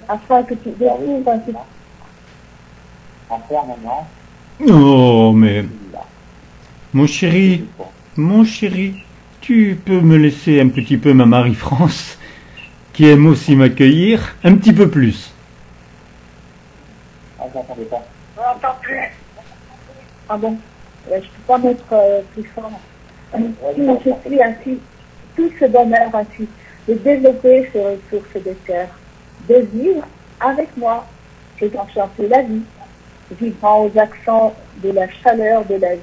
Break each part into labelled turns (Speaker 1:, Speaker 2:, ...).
Speaker 1: Afin que tu découvres un petit
Speaker 2: Entièrement,
Speaker 3: Oh, mais mon chéri, tu peux me laisser un petit peu ma Marie-France, qui aime aussi m'accueillir, un petit peu plus.
Speaker 2: ah, j'entendais pas.
Speaker 1: On n'entend plus. Ah bon? Je ne peux pas mettre plus fort. Je suis ainsi, tout ce bonheur ainsi, de développer ces ressources de cœur, de vivre avec moi et d'enchanter la vie, vibrant aux accents de la chaleur de la vie,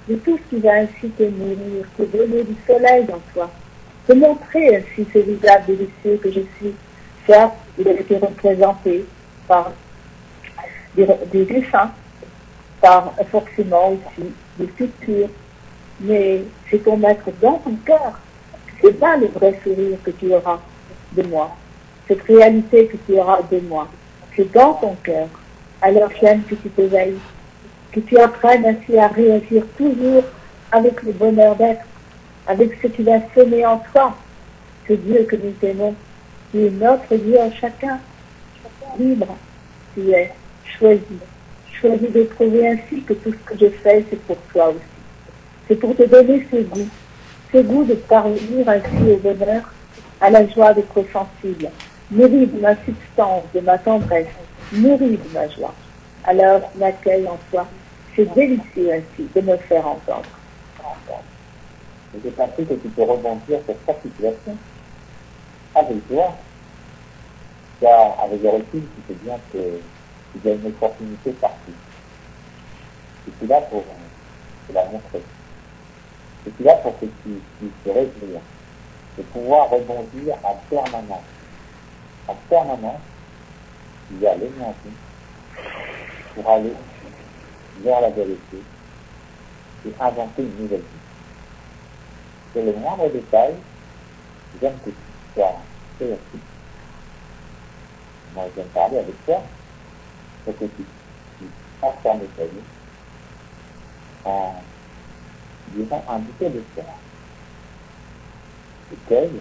Speaker 1: de tout ce qui va ainsi te nourrir, te donner du soleil en toi, te montrer ainsi ce visage délicieux que je suis. Certes, il a été représenté par des dessins, par forcément aussi des sculptures, mais c'est pour mettre dans ton cœur, c'est là le vrai sourire que tu auras de moi, cette réalité que tu auras de moi, c'est dans ton cœur. Alors j'aime que tu t'éveilles, que tu apprennes ainsi à réagir toujours avec le bonheur d'être, avec ce qui va semer en toi, ce Dieu que nous aimons, qui est notre Dieu en chacun, libre, tu es choisi de trouver ainsi que tout ce que je fais, c'est pour toi aussi. C'est pour te donner ce goût de parvenir ainsi au bonheur, à la joie d'être sensible, nourri de ma substance, de ma tendresse, nourri de ma joie. Alors je m'accueille en toi. C'est délicieux ainsi de me faire entendre.
Speaker 2: Et j'ai compris que tu peux rebondir sur chaque situation avec toi, car avec le recul, tu sais bien qu'il y a une opportunité partout. Je suis là pour te la montrer. Je suis là pour que tu puisses te réjouir, de pouvoir rebondir en permanence. En permanence, il y a l'énergie pour aller vers la vérité et inventer une nouvelle vie. C'est le moindre détail, j'aime que tu sois créatif. Moi, j'aime parler avec toi, pour que tu transformes ta vie en disant un bouquet de fleurs. Tu cueilles,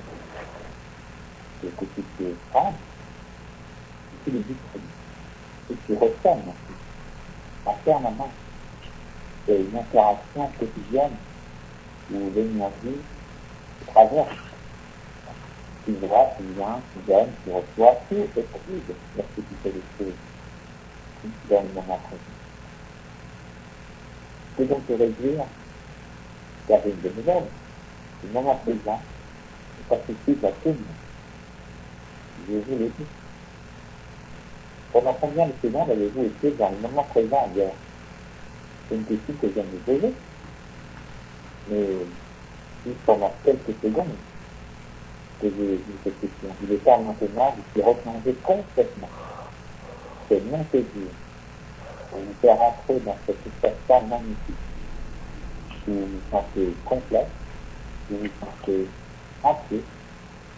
Speaker 2: et que tu te prends, et tu les distribues, et tu ressèmes en permanence. C'est une interaction quotidienne où l'énergie traverse. Tu vois, tu viens, tu donnes, tu reçois, tout est fluide lorsque tu fais des choses dans le moment présent. Tu peux donc te réjouir d'avoir une bonne nouvelle. Le moment présent est accessible à tout le monde. Je vous l'ai dit. Pendant combien de secondes avez-vous été dans le moment présent hier? C'est une question que j'aime me poser. Mais juste pendant quelques secondes que j'ai eu cette question. Il est temps maintenant de se replonger complètement. C'est mon plaisir pour vous faire entrer dans cet espace magnifique. Où vous vous sentez complet, où vous vous sentez entier,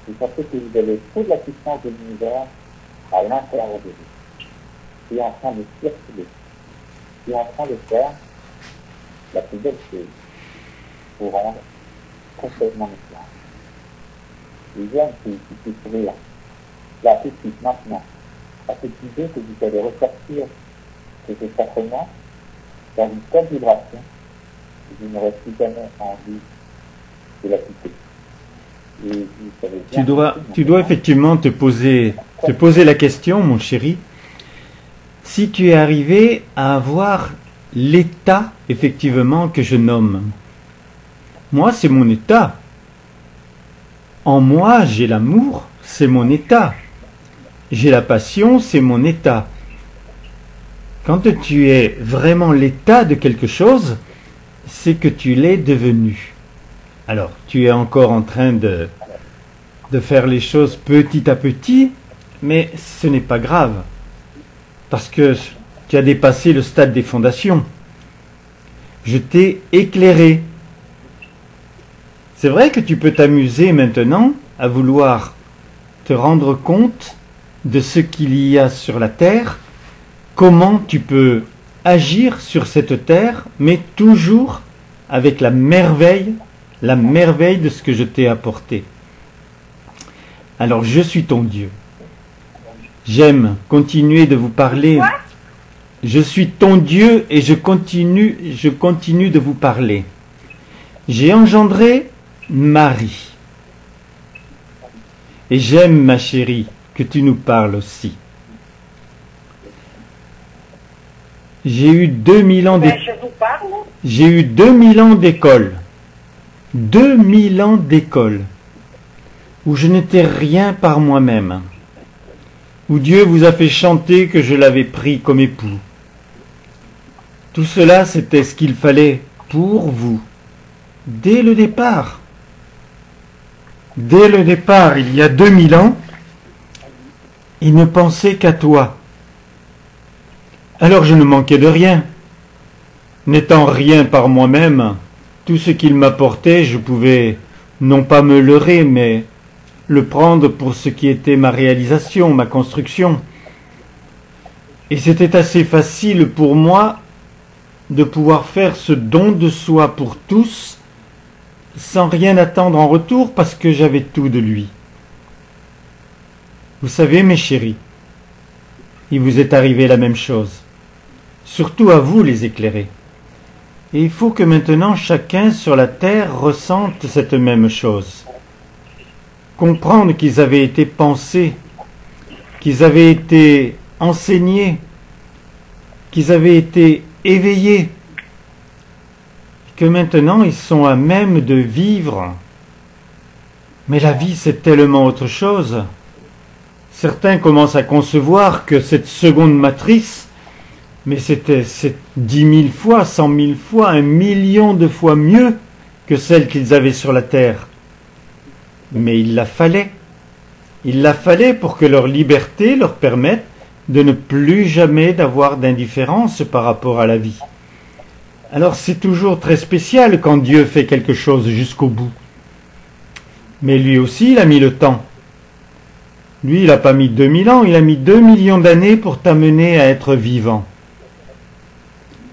Speaker 2: vous sentez que vous avez toute la puissance de l'univers à l'intérieur de vous, qui est en train de circuler, qui est en train de faire la plus belle chose pour rendre complètement nécessaire. Les jeunes qui puissent rire, là tout de suite, maintenant, à cette idée que vous allez ressortir de ce sacrement dans une telle vibration que vous n'aurez plus jamais envie de la quitter. Et vous savez bien
Speaker 3: Tu dois effectivement te poser la question, mon chéri, si tu es arrivé à avoir l'état, effectivement, que je nomme. Moi, c'est mon état. En moi, j'ai l'amour, c'est mon état. J'ai la passion, c'est mon état. Quand tu es vraiment l'état de quelque chose, c'est que tu l'es devenu. Alors, tu es encore en train de faire les choses petit à petit, mais ce n'est pas grave. Parce que tu as dépassé le stade des fondations. Je t'ai éclairé. C'est vrai que tu peux t'amuser maintenant à vouloir te rendre compte de ce qu'il y a sur la terre, comment tu peux agir sur cette terre, mais toujours avec la merveille la merveille de ce que je t'ai apporté. Alors je suis ton Dieu. J'aime continuer de vous parler. Je suis ton Dieu et je continue de vous parler. J'ai engendré Marie. Et j'aime, ma chérie, que tu nous parles aussi. J'ai eu 2000 ans J'ai eu 2000 ans d'école. 2000 ans d'école. Où je n'étais rien par moi-même. Où Dieu vous a fait chanter que je l'avais pris comme époux. Tout cela, c'était ce qu'il fallait pour vous. Dès le départ. Dès le départ, il y a 2000 ans, il ne pensait qu'à toi. Alors je ne manquais de rien. N'étant rien par moi-même, tout ce qu'il m'apportait, je pouvais non pas me leurrer, mais le prendre pour ce qui était ma réalisation, ma construction. Et c'était assez facile pour moi de pouvoir faire ce don de soi pour tous, sans rien attendre en retour, parce que j'avais tout de lui. Vous savez, mes chéris, il vous est arrivé la même chose. Surtout à vous, les éclairés. Et il faut que maintenant chacun sur la terre ressente cette même chose. Comprendre qu'ils avaient été pensés, qu'ils avaient été enseignés, qu'ils avaient été éveillés, que maintenant ils sont à même de vivre. Mais la vie, c'est tellement autre chose. Certains commencent à concevoir que cette seconde matrice, mais c'est 10 000 fois, 100 000 fois, 1 million de fois mieux que celle qu'ils avaient sur la terre. Mais il la fallait. Il la fallait pour que leur liberté leur permette de ne plus jamais d'avoir d'indifférence par rapport à la vie. Alors c'est toujours très spécial quand Dieu fait quelque chose jusqu'au bout. Mais lui aussi, il a mis le temps. Lui, il n'a pas mis 2000 ans, il a mis 2 millions d'années pour t'amener à être vivant.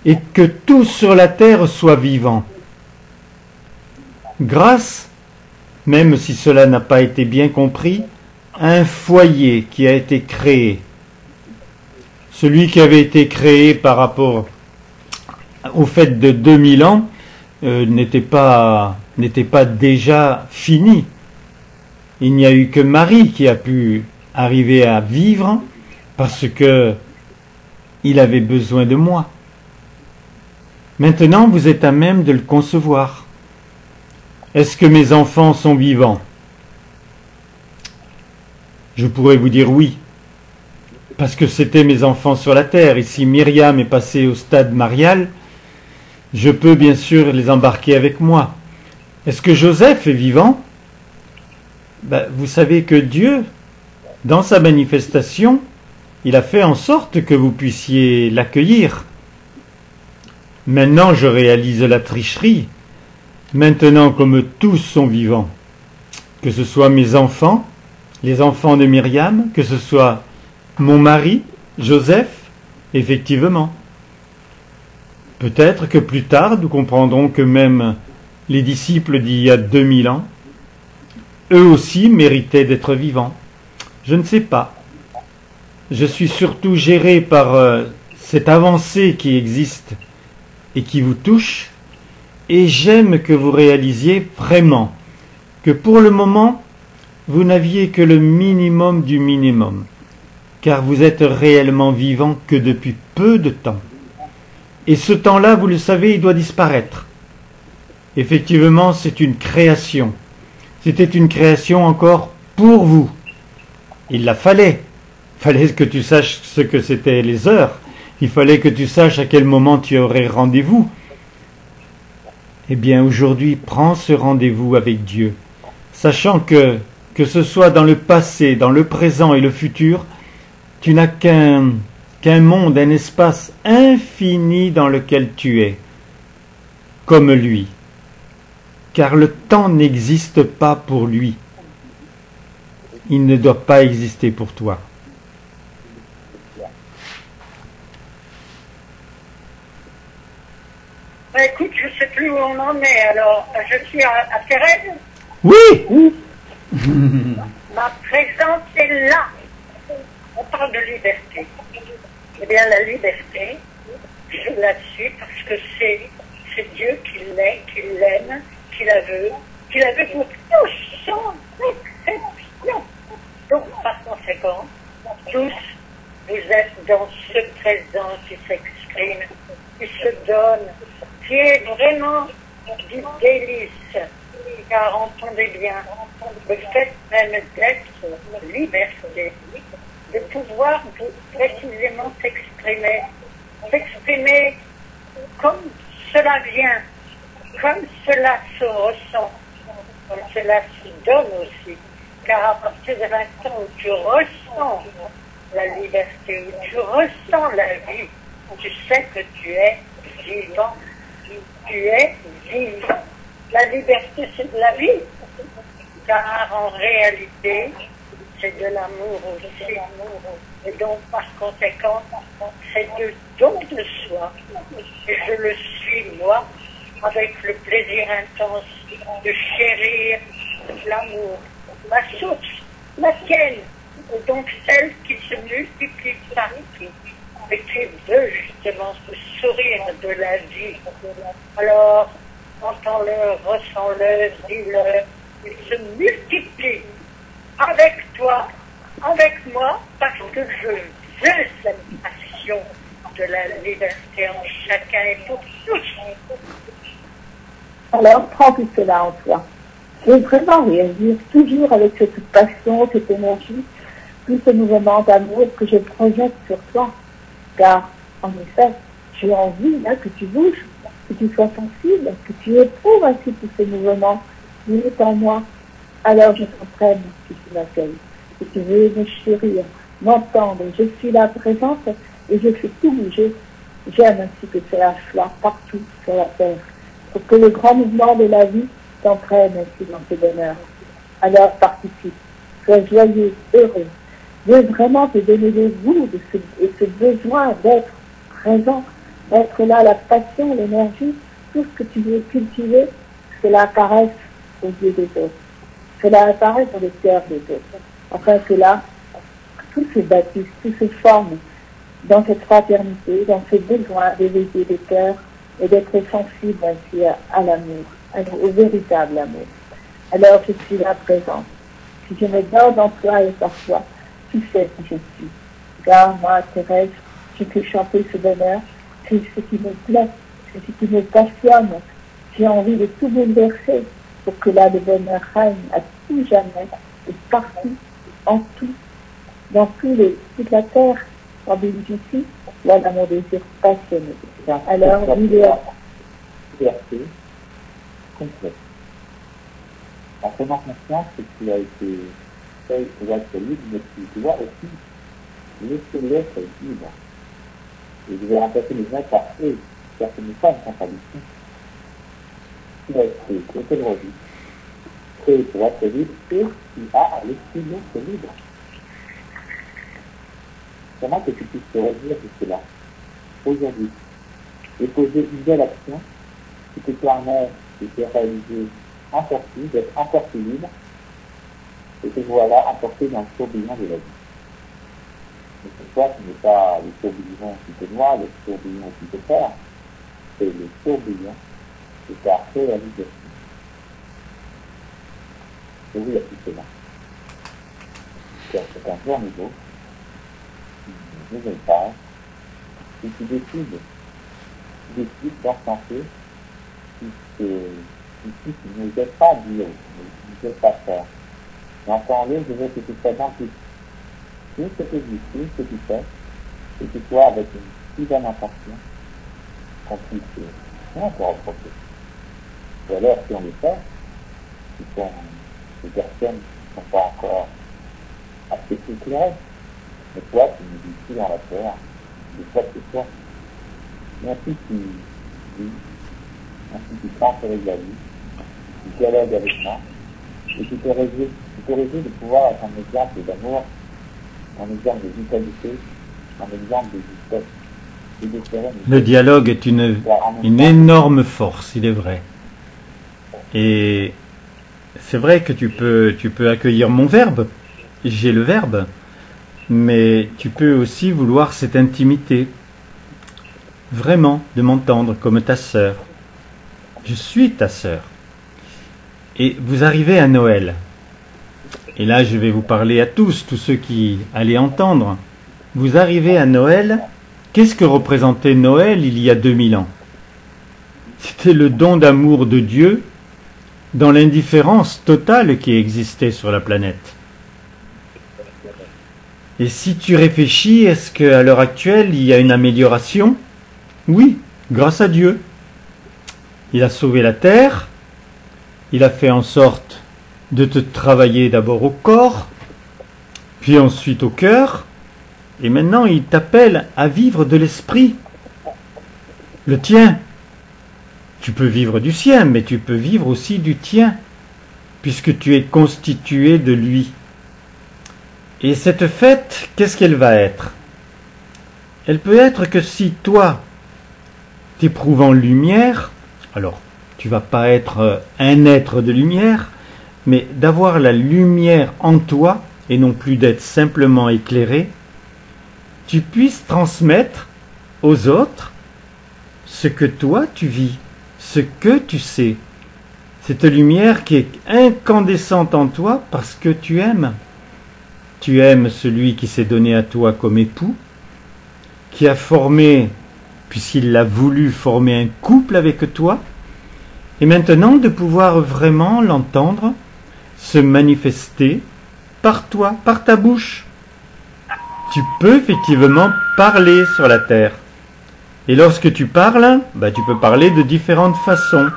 Speaker 3: Et que tout sur la terre soit vivant. Grâce, même si cela n'a pas été bien compris, à un foyer qui a été créé. Celui qui avait été créé par rapport au fait de 2000 ans n'était pas déjà fini. Il n'y a eu que Marie qui a pu arriver à vivre parce que il avait besoin de moi. Maintenant, vous êtes à même de le concevoir. Est-ce que mes enfants sont vivants? Je pourrais vous dire oui, parce que c'était mes enfants sur la terre. Ici, Myriam est passée au stade marial. Je peux bien sûr les embarquer avec moi. Est-ce que Joseph est vivant? Vous savez que Dieu, dans sa manifestation, il a fait en sorte que vous puissiez l'accueillir. Maintenant, je réalise la tricherie. Maintenant, comme tous sont vivants, que ce soit mes enfants, les enfants de Myriam, que ce soit mon mari, Joseph, effectivement. Peut-être que plus tard, nous comprendrons que même les disciples d'il y a 2000 ans, eux aussi méritaient d'être vivants. Je ne sais pas. Je suis surtout géré par cette avancée qui existe et qui vous touche, et j'aime que vous réalisiez vraiment que pour le moment, vous n'aviez que le minimum du minimum, car vous êtes réellement vivant que depuis peu de temps. Et ce temps-là, vous le savez, il doit disparaître. Effectivement, c'est une création. C'était une création encore pour vous. Il la fallait. Il fallait que tu saches ce que c'était les heures. Il fallait que tu saches à quel moment tu aurais rendez-vous. Eh bien, aujourd'hui, prends ce rendez-vous avec Dieu, sachant que ce soit dans le passé, dans le présent et le futur, tu n'as qu'un monde, un espace infini dans lequel tu es, comme lui. Car le temps n'existe pas pour lui. Il ne doit pas exister pour toi.
Speaker 4: Écoute, je ne sais plus où on en est. Alors, je suis à Thérèse.
Speaker 3: Oui.
Speaker 4: Ma présence est là. On parle de liberté. Eh bien, la liberté, je la suis parce que c'est Dieu qui l'est, qui l'aime, qui la veut pour tous sans exception. Donc, par conséquent, tous, vous êtes dans ce présent qui s'exprime, qui se donne, qui est vraiment du délice. Car entendez bien, le fait même d'être liberté, de pouvoir précisément s'exprimer comme cela vient, comme cela se ressent, comme cela se donne aussi. Car à partir de l'instant où tu ressens la liberté, où tu ressens la vie, tu sais que tu es vivant. Tu es vivant. La liberté, c'est de la vie. Car en réalité, c'est de l'amour aussi. Et donc, par conséquent, c'est de don de soi. Et je le suis, moi, avec le plaisir intense de chérir l'amour, la source, la tienne, et donc celle qui se multiplie partout, et qui veut justement ce sourire de la vie. Alors, entends-le, ressens-le, dis-le, il se multiplie avec toi, avec moi, parce que je veux cette passion de la liberté en chacun et pour tous.
Speaker 1: Alors, prends tout cela en toi. Je veux vraiment réagir toujours avec cette passion, cette énergie, tout ce mouvement d'amour que je projette sur toi. Car, en effet, j'ai envie là que tu bouges, que tu sois sensible, que tu éprouves ainsi tous ces mouvements. Il est en moi. Alors je t'entraîne, si tu m'accueilles. Si tu veux me chérir, m'entendre, je suis là présente et je fais tout bouger. J'aime ainsi que cela soit partout sur la terre, pour que le grand mouvement de la vie t'entraîne ainsi dans tes bonheurs. Alors participe, sois joyeux, heureux. Je veux vraiment te donner le goût de ce besoin d'être présent, d'être là, la passion, l'énergie, tout ce que tu veux cultiver, cela apparaisse aux yeux des autres. Cela apparaît dans le cœur des autres. Enfin, cela, tout se bâtisse, tout se forme dans cette fraternité, dans ce besoin d'éveiller des cœurs et d'être sensible ainsi à l'amour, au véritable amour. Alors, je suis là présente. Si je me donne en toi et par toi, tu sais qui je suis. Car moi, Thérèse, je peux chanter ce bonheur, c'est ce qui me plaît, c'est ce qui me passionne. J'ai envie de tout bouleverser pour que là, le bonheur règne à tout jamais, et partout, en tout, dans toute la terre, en bénéficie, voilà mon désir passionné. Alors, liberté
Speaker 2: complète. En prenant conscience que tu as été fait pour être libre, mais tu dois aussi laisser l'être libre. Et je vais remplacer les mains par eux, car ce n'est pas une contradiction. Tu as été autorisé, créé pour être libre, et tu as l'esprit d'être libre. Comment que tu puisses te revenir de cela, aujourd'hui, et poser une belle action qui te permet de te réaliser encore plus, d'être encore plus libre, et te voilà emporté dans le tourbillon de la vie. Mais pour toi, ce n'est pas le tourbillon qui te noie, le tourbillon qui te perd, c'est le tourbillon de ta réalisation. Et oui, à tout cela. Car c'est un jour nouveau, une nouvelle page, et tu décides d'enchanter qui ne veut pas dire, ne veut pas faire. Mais entends-le, je veux que tu sois dans tout ce que tu dis, tout ce que tu fais, et que tu sois avec une si bonne intention qu'on puisse rien te reprocher. Et alors, si on le fait, ce sont des personnes qui ne sont pas encore assez éclairées, mais toi, tu nous dis tout dans la terre, de quoi que ce soit. Et ainsi tu vis, ainsi tu transfères la vie, tu dialogues avec moi, et tu te réjouis de pouvoir être un exemple d'amour, un exemple de vitalité, un exemple de justesse. et d'espérer
Speaker 3: Le dialogue est une énorme force, il est vrai. Et c'est vrai que tu peux accueillir mon verbe, j'ai le verbe, mais tu peux aussi vouloir cette intimité, vraiment, de m'entendre comme ta sœur. Je suis ta sœur. Et vous arrivez à Noël. Et là, je vais vous parler à tous ceux qui allaient entendre. Vous arrivez à Noël. Qu'est-ce que représentait Noël il y a 2000 ans? C'était le don d'amour de Dieu dans l'indifférence totale qui existait sur la planète. Et si tu réfléchis, est-ce qu'à l'heure actuelle, il y a une amélioration? Oui, grâce à Dieu. Il a sauvé la terre, il a fait en sorte de te travailler d'abord au corps, puis ensuite au cœur, et maintenant il t'appelle à vivre de l'esprit, le tien. Tu peux vivre du sien, mais tu peux vivre aussi du tien, puisque tu es constitué de lui. Et cette fête, qu'est-ce qu'elle va être? Elle peut être que si toi, t'éprouvant lumière, alors tu vas pas être un être de lumière, mais d'avoir la lumière en toi, et non plus d'être simplement éclairé, tu puisses transmettre aux autres ce que toi tu vis, ce que tu sais. Cette lumière qui est incandescente en toi parce que tu aimes. Tu aimes celui qui s'est donné à toi comme époux, qui a formé, puisqu'il l'a voulu, former un couple avec toi, et maintenant de pouvoir vraiment l'entendre se manifester par toi, par ta bouche. Tu peux effectivement parler sur la terre. Et lorsque tu parles, tu peux parler de différentes façons.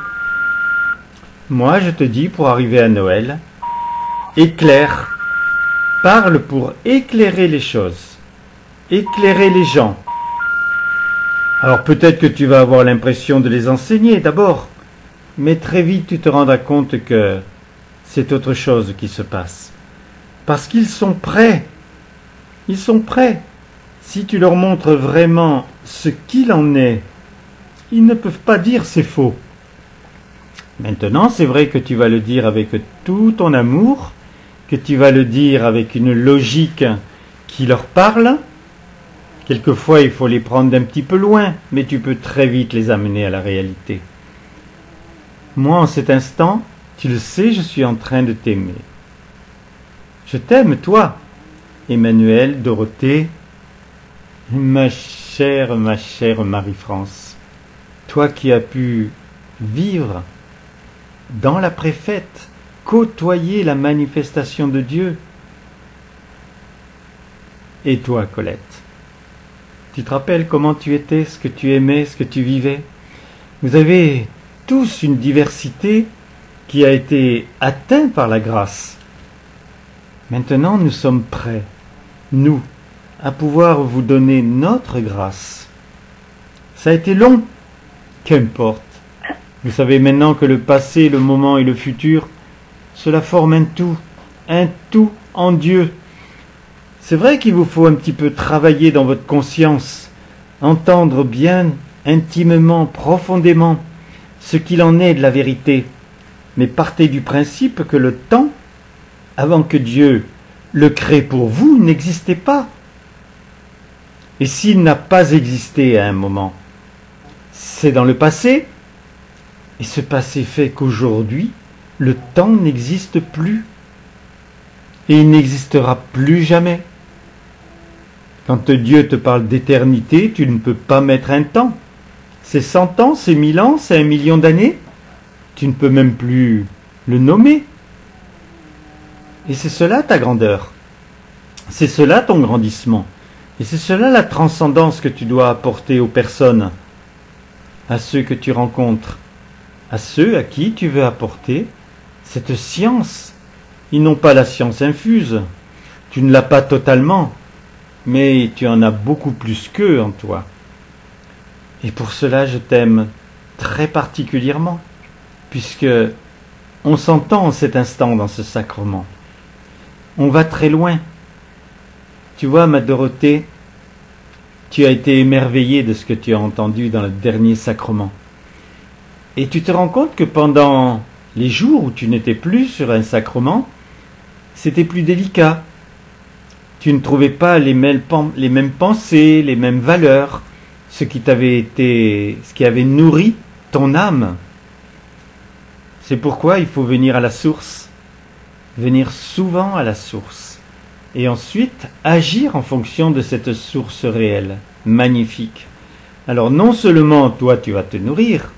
Speaker 3: Moi, je te dis, pour arriver à Noël, éclaire. Parle pour éclairer les choses, éclairer les gens. Alors peut-être que tu vas avoir l'impression de les enseigner d'abord, mais très vite tu te rendras compte que c'est autre chose qui se passe. Parce qu'ils sont prêts. Ils sont prêts. Si tu leur montres vraiment ce qu'il en est, ils ne peuvent pas dire c'est faux. Maintenant, c'est vrai que tu vas le dire avec tout ton amour, que tu vas le dire avec une logique qui leur parle. Quelquefois, il faut les prendre d'un petit peu loin, mais tu peux très vite les amener à la réalité. Moi, en cet instant, tu le sais, je suis en train de t'aimer. Je t'aime, toi, Emmanuel, Dorothée, ma chère Marie-France. Toi qui as pu vivre dans la préfète, côtoyer la manifestation de Dieu. Et toi, Colette, tu te rappelles comment tu étais, ce que tu aimais, ce que tu vivais? Vous avez tous une diversité qui a été atteinte par la grâce. Maintenant, nous sommes prêts, nous, à pouvoir vous donner notre grâce. Ça a été long, qu'importe. Vous savez maintenant que le passé, le moment et le futur, cela forme un tout en Dieu. C'est vrai qu'il vous faut un petit peu travailler dans votre conscience, entendre bien, intimement, profondément, ce qu'il en est de la vérité. Mais partez du principe que le temps, avant que Dieu le crée pour vous, n'existait pas. Et s'il n'a pas existé à un moment, c'est dans le passé, et ce passé fait qu'aujourd'hui, le temps n'existe plus, et il n'existera plus jamais. Quand Dieu te parle d'éternité, tu ne peux pas mettre un temps. C'est 100 ans, c'est 1000 ans, c'est 1 million d'années. Tu ne peux même plus le nommer. Et c'est cela ta grandeur. C'est cela ton grandissement. Et c'est cela la transcendance que tu dois apporter aux personnes, à ceux que tu rencontres, à ceux à qui tu veux apporter cette science. Ils n'ont pas la science infuse. Tu ne l'as pas totalement, mais tu en as beaucoup plus qu'eux en toi. Et pour cela, je t'aime très particulièrement, puisque on s'entend en cet instant dans ce sacrement. On va très loin. Tu vois, ma Dorothée, tu as été émerveillé de ce que tu as entendu dans le dernier sacrement. Et tu te rends compte que pendant les jours où tu n'étais plus sur un sacrement, c'était plus délicat. Tu ne trouvais pas les mêmes pensées, les mêmes valeurs, ce qui avait nourri ton âme. C'est pourquoi il faut venir à la source, venir souvent à la source, et ensuite agir en fonction de cette source réelle, magnifique. Alors non seulement toi tu vas te nourrir,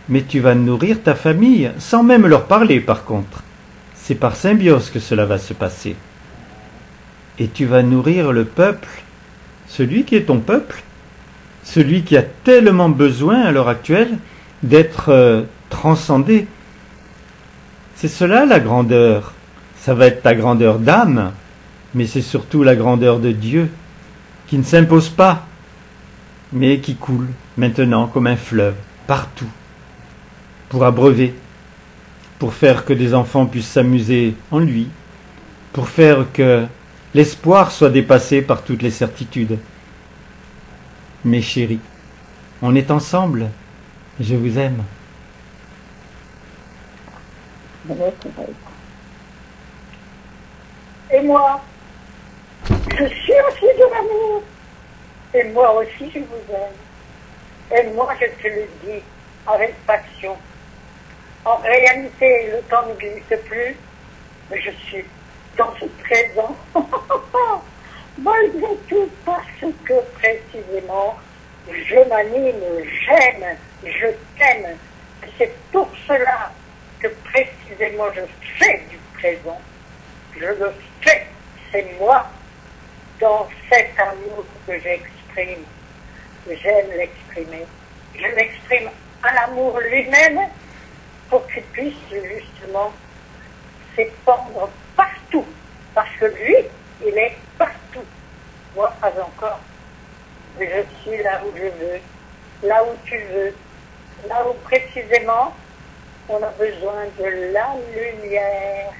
Speaker 3: mais tu vas nourrir ta famille, sans même leur parler par contre. C'est par symbiose que cela va se passer. Et tu vas nourrir le peuple, celui qui est ton peuple, celui qui a tellement besoin à l'heure actuelle d'être transcendé. C'est cela la grandeur. Ça va être ta grandeur d'âme, mais c'est surtout la grandeur de Dieu, qui ne s'impose pas, mais qui coule maintenant comme un fleuve, partout, pour abreuver, pour faire que des enfants puissent s'amuser en lui, pour faire que l'espoir soit dépassé par toutes les certitudes. Mes chéris, on est ensemble, je vous aime.
Speaker 4: Et moi, je suis aussi de l'amour. Et moi aussi, je vous aime. Et moi, je te le dis avec passion. En réalité, le temps n'existe plus, mais je suis dans ce présent. Malgré tout, parce que précisément, je m'anime, j'aime, je t'aime. C'est pour cela que précisément je fais du présent. Je le fais, c'est moi, dans cet amour que j'exprime. J'aime l'exprimer. Je l'exprime à l'amour lui-même pour qu'il puisse justement s'épandre partout. Parce que lui, il est partout. Moi, pas encore. Mais je suis là où je veux, là où tu veux, là où précisément on a besoin de la lumière.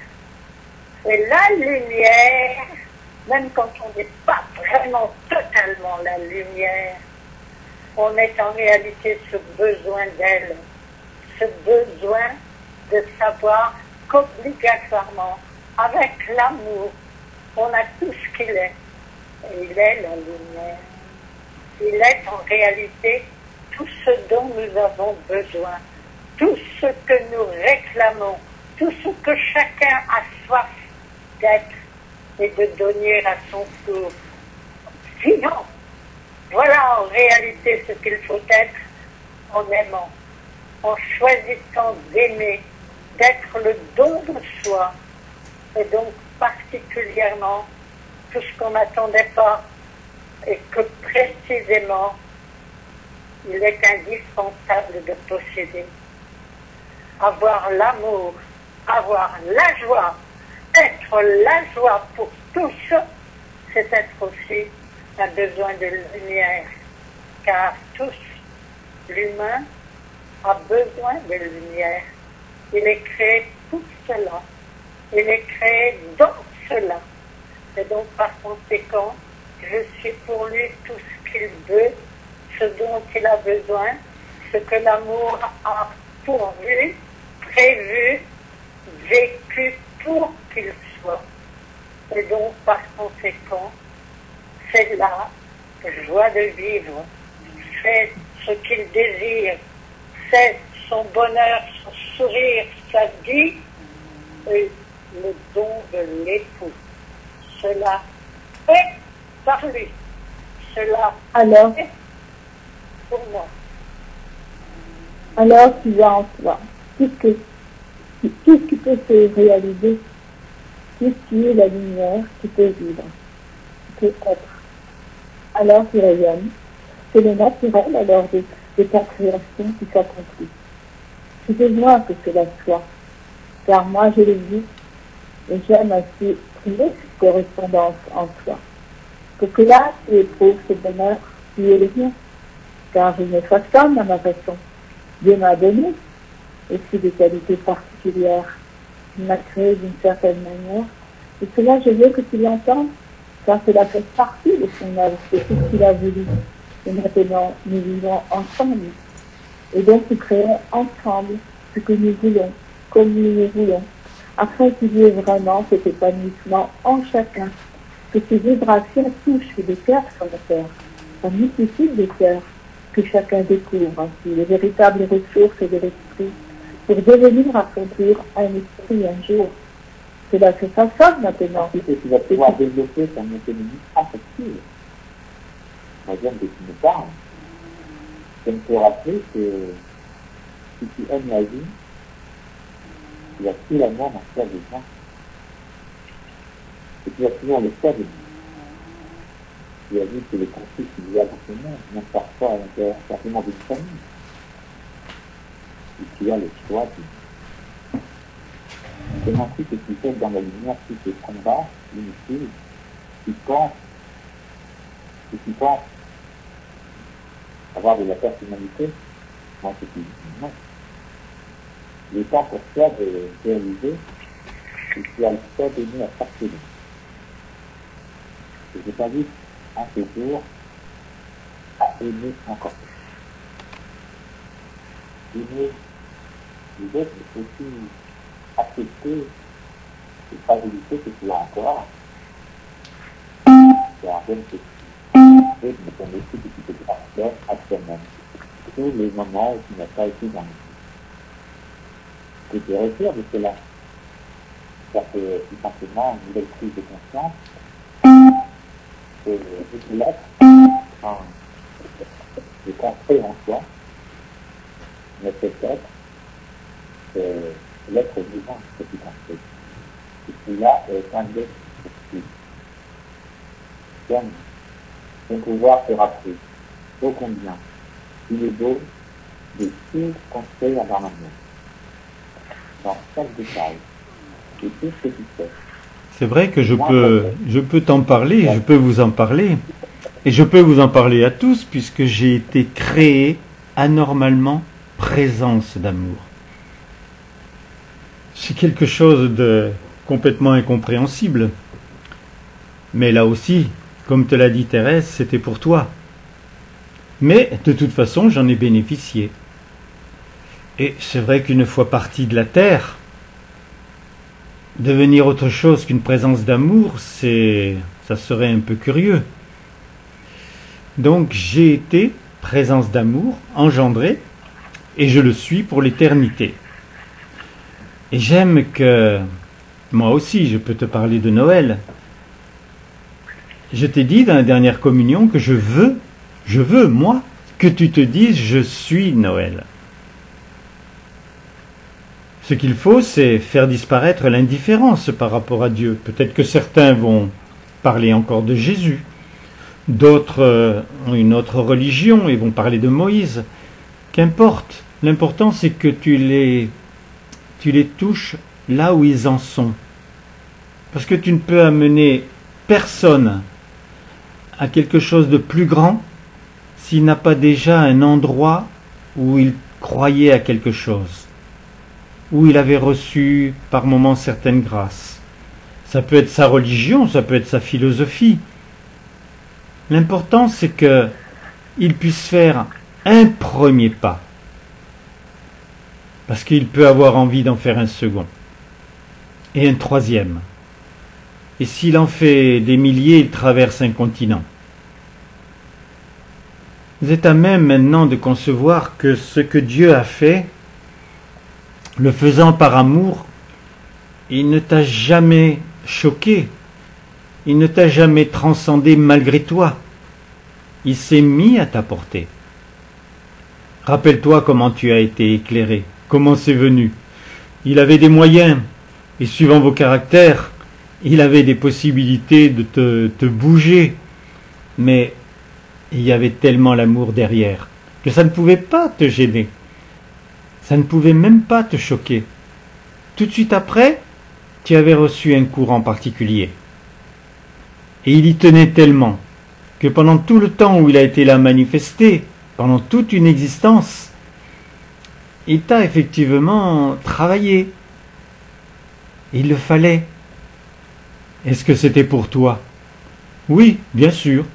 Speaker 4: Et la lumière, même quand on n'est pas vraiment totalement la lumière, on est en réalité ce besoin d'elle, ce besoin de savoir qu'obligatoirement, avec l'amour, on a tout ce qu'il est. Et il est la lumière. Il est en réalité tout ce dont nous avons besoin, tout ce que nous réclamons, tout ce que chacun a soif d'être et de donner à son tour. Sinon, voilà en réalité ce qu'il faut être en aimant, en choisissant d'aimer, d'être le don de soi, et donc particulièrement tout ce qu'on n'attendait pas, et que précisément il est indispensable de posséder. Avoir l'amour, avoir la joie, être la joie pour tous, c'est être aussi un besoin de lumière, car tous, l'humain a besoin de lumière. Il est créé pour cela, il est créé dans cela. Et donc par conséquent, je suis pour lui tout ce qu'il veut, ce dont il a besoin, ce que l'amour a pourvu, prévu, vécu pour qu'il soit. Et donc, par conséquent, c'est la joie de vivre, c'est ce qu'il désire, c'est son bonheur, son sourire, sa vie, et le don de l'époux. Cela est par lui. Cela est pour moi.
Speaker 1: Alors tu as en toi tout ce qui peut se réaliser, tout ce qui est la lumière qui peut vivre, qui peut être. Alors tu rayonnes. C'est le naturel alors de ta création qui s'accomplit. J'ai besoin que cela soit, car moi je le vis et j'aime ainsi trouver cette correspondance en toi. Pour que là tu éprouves ce bonheur qui est le mien, car je me façonne à ma façon. Dieu m'a donné aussi des qualités particulières. Il m'a créé d'une certaine manière. Et cela, je veux que tu l'entendes, car cela fait partie de son œuvre, c'est tout ce qu'il a voulu. Et maintenant, nous vivons ensemble. Et donc, nous créons ensemble ce que nous voulons, comme nous le voulons, afin qu'il y ait vraiment cet épanouissement en chacun, que ces vibrations touchent les cœurs sur la terre, la multitude de cœurs que chacun découvre, ainsi les véritables ressources de l'esprit, pour devenir accomplir un esprit un jour. Cela se façonne maintenant.
Speaker 2: Et tu vas pouvoir développer ton autonomie affective. Par exemple, que tu me parles, j'aime te rappeler que si tu aimes la vie, tu vas plus l'amour en faire des gens. Et tu vas toujours le faire de vie. Tu as vu que les conflits qu'il y a dans ce monde, même parfois à l'intérieur simplement d'une famille. Et tu as le choix de... C'est ainsi que tu fais dans la lumière tous ces combats inutiles, tu penses avoir de la personnalité, moi je te dis non. Il est temps pour toi de réaliser que tu as le choix d'aimer à chaque seconde. Et je t'invite en ce jour à aimer encore plus. Aimer les autres, mais aussi accepter les fragilités que tu as encore. C'est un jeune que tu de ton esprit que tu te transfères à toi-même. Tous les moments où tu n'as pas été dans le vie. Tu peux te réjouir de cela. Ça fait tout simplement une nouvelle prise de conscience. Et toute l'être, de construire en soi, mais cet être, c'est l'être vivant que tu construis. Et celui-là est un de l'esprit. J'aime de pouvoir te rappeler ô combien il est beau de tout construire dans l'amour, dans chaque détail, et tout ce que tu fais.
Speaker 3: C'est vrai que je peux t'en parler, je peux vous en parler, et je peux vous en parler à tous, puisque j'ai été créé anormalement présence d'amour. C'est quelque chose de complètement incompréhensible. Mais là aussi, comme te l'a dit Thérèse, c'était pour toi. Mais de toute façon, j'en ai bénéficié. Et c'est vrai qu'une fois parti de la terre, devenir autre chose qu'une présence d'amour, ça serait un peu curieux. Donc j'ai été présence d'amour, engendrée, et je le suis pour l'éternité. Et j'aime que, moi aussi, je peux te parler de Noël. Je t'ai dit dans la dernière communion que je veux, moi, que tu te dises « je suis Noël ». Ce qu'il faut, c'est faire disparaître l'indifférence par rapport à Dieu. Peut-être que certains vont parler encore de Jésus, d'autres ont une autre religion et vont parler de Moïse. Qu'importe, l'important c'est que tu les touches là où ils en sont. Parce que tu ne peux amener personne à quelque chose de plus grand s'il n'a pas déjà un endroit où il croyait à quelque chose, où il avait reçu par moments certaines grâces. Ça peut être sa religion, ça peut être sa philosophie. L'important c'est qu'il puisse faire un premier pas, parce qu'il peut avoir envie d'en faire un second, et un troisième. Et s'il en fait des milliers, il traverse un continent. Vous êtes à même maintenant de concevoir que ce que Dieu a fait, le faisant par amour, il ne t'a jamais choqué, il ne t'a jamais transcendé malgré toi. Il s'est mis à ta portée. Rappelle-toi comment tu as été éclairé, comment c'est venu. Il avait des moyens, et suivant vos caractères, il avait des possibilités de te bouger, mais il y avait tellement l'amour derrière que ça ne pouvait pas te gêner. Ça ne pouvait même pas te choquer. Tout de suite après, tu avais reçu un courant particulier. Et il y tenait tellement que pendant tout le temps où il a été là manifesté, pendant toute une existence, il t'a effectivement travaillé. Il le fallait. Est-ce que c'était pour toi? Oui, bien sûr,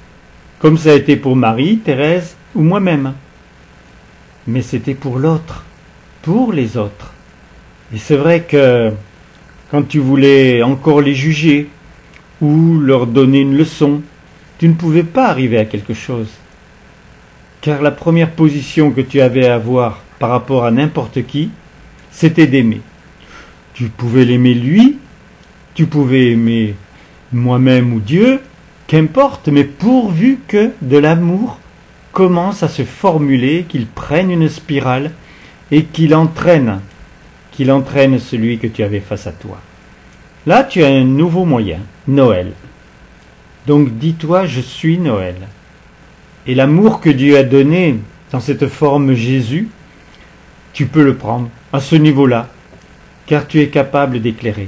Speaker 3: comme ça a été pour Marie, Thérèse ou moi-même. Mais c'était pour l'autre, pour les autres. Et c'est vrai que quand tu voulais encore les juger ou leur donner une leçon, tu ne pouvais pas arriver à quelque chose. Car la première position que tu avais à avoir par rapport à n'importe qui, c'était d'aimer. Tu pouvais l'aimer lui, tu pouvais aimer moi-même ou Dieu, qu'importe, mais pourvu que de l'amour commence à se formuler, qu'il prenne une spirale et qu'il entraîne celui que tu avais face à toi. Là, tu as un nouveau moyen, Noël. Donc dis-toi, je suis Noël. Et l'amour que Dieu a donné dans cette forme Jésus, tu peux le prendre à ce niveau-là, car tu es capable d'éclairer.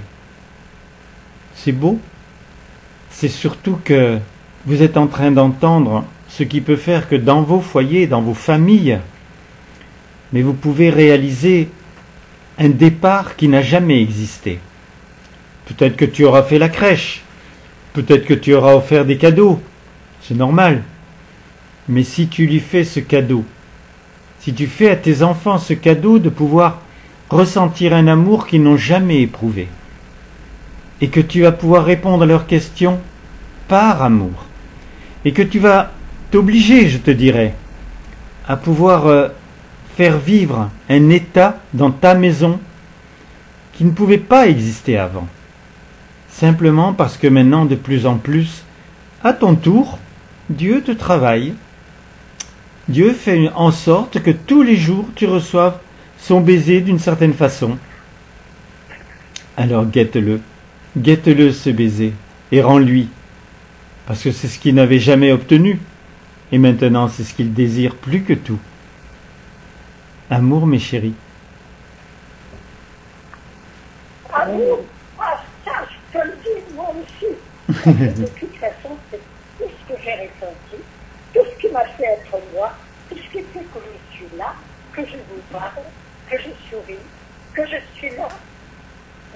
Speaker 3: C'est beau. C'est surtout que vous êtes en train d'entendre ce qui peut faire que dans vos foyers, dans vos familles, mais vous pouvez réaliser un départ qui n'a jamais existé. Peut-être que tu auras fait la crèche, peut-être que tu auras offert des cadeaux, c'est normal. Mais si tu lui fais ce cadeau, si tu fais à tes enfants ce cadeau de pouvoir ressentir un amour qu'ils n'ont jamais éprouvé, et que tu vas pouvoir répondre à leurs questions par amour, et que tu vas t'obliger, je te dirais, à pouvoir faire vivre un état dans ta maison qui ne pouvait pas exister avant. Simplement parce que maintenant, de plus en plus, à ton tour, Dieu te travaille. Dieu fait en sorte que tous les jours, tu reçoives son baiser d'une certaine façon. Alors guette-le ce baiser, et rends-lui, parce que c'est ce qu'il n'avait jamais obtenu, et maintenant c'est ce qu'il désire plus que tout. Amour, mes chéris.
Speaker 4: Amour, ça, je te le dis, moi aussi. De toute façon, c'est tout ce que j'ai ressenti, tout ce qui m'a fait être moi, tout ce qui fait que je suis là, que je vous parle, que je souris, que je suis là.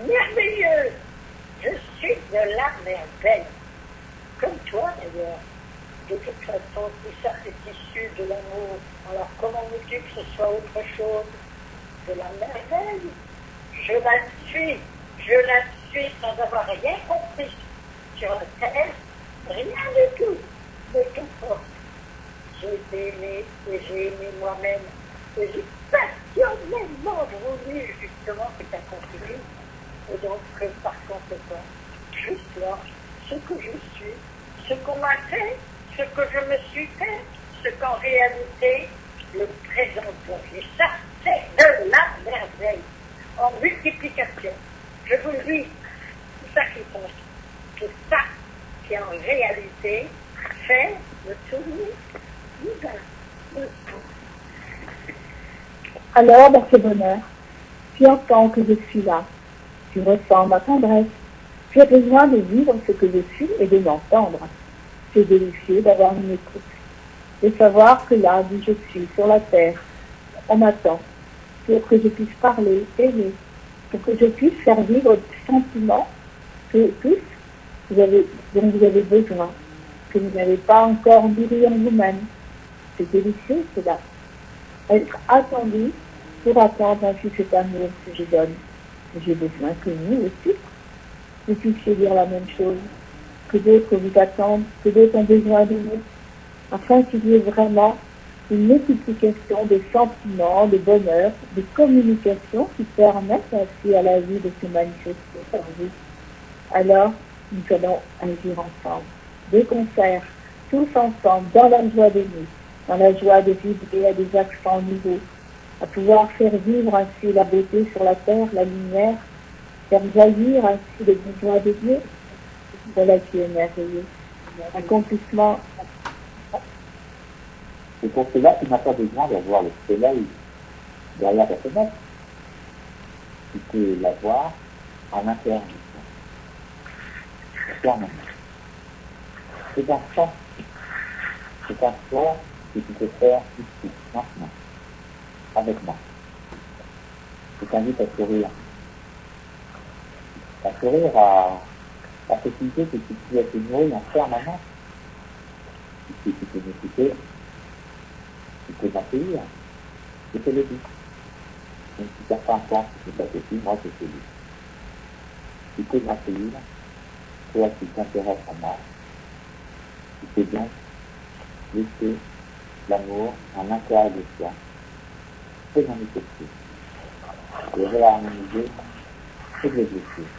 Speaker 4: Merveilleuse! Je suis de la merveille. Comme toi, d'ailleurs. De toute façon, tout ça est issu de l'amour. Alors, comment veux-tu que ce soit autre chose? De la merveille. Je la suis sans avoir rien compris sur la terre, rien du tout. Mais qu'importe. J'ai été aimée et j'ai aimé moi-même. Et j'ai passionnément voulu justement que ça continue. Et donc, par conséquent, je suis là, ce que je suis, ce qu'on m'a fait, ce que je me suis fait, ce qu'en réalité, le présent pour lui. Ça, c'est de la merveille. En multiplication. Je vous le dis, c'est ça qui compte. C'est ça qui, en réalité, fait le souvenir divin.
Speaker 1: Alors, dans ce bonheur, tu entends que je suis là. Tu ressens ma tendresse. Tu as besoin de vivre ce que je suis et de m'entendre. C'est délicieux d'avoir une écoute. De savoir que là où je suis, sur la terre, on m'attend. Pour que je puisse parler, aimer. Pour que je puisse faire vivre des sentiments que tous, dont vous avez besoin. Que vous n'avez pas encore nourri en vous-même. C'est délicieux, cela. Être attendu pour attendre ainsi cet amour que je donne. J'ai besoin que vous aussi, vous puissiez dire la même chose, que d'autres vous attendent, que d'autres ont besoin de vous, afin qu'il y ait vraiment une multiplication de sentiments, de bonheur, de communication qui permettent ainsi à la vie de se manifester par vous. Alors, nous allons agir ensemble, des concerts, tous ensemble, dans la joie de nous, dans la joie de vibrer à des accents nouveaux, à pouvoir faire vivre ainsi la beauté sur la terre, la lumière, faire jaillir ainsi le besoin de Dieu. Voilà qui est merveilleux. Accomplissement.
Speaker 2: C'est pour cela qu'il n'a pas besoin d'avoir le soleil derrière la fenêtre. Tu peux l'avoir à l'intérieur. C'est un chant. C'est un choix que tu peux faire ici, maintenant, avec moi. Je t'invite à sourire. À sourire à cette idée que tu peux te nourrir en permanence Si tu peux m'écouter, tu peux m'accueillir. Je te le dis. Donc si tu n'as pas encore, c'est pas possible, moi je te le dis. Tu peux m'accueillir, toi qui t'intéresses à moi, tu peux donc laisser l'amour en intérieur de toi, très manifester, et réharmoniser toutes les blessures.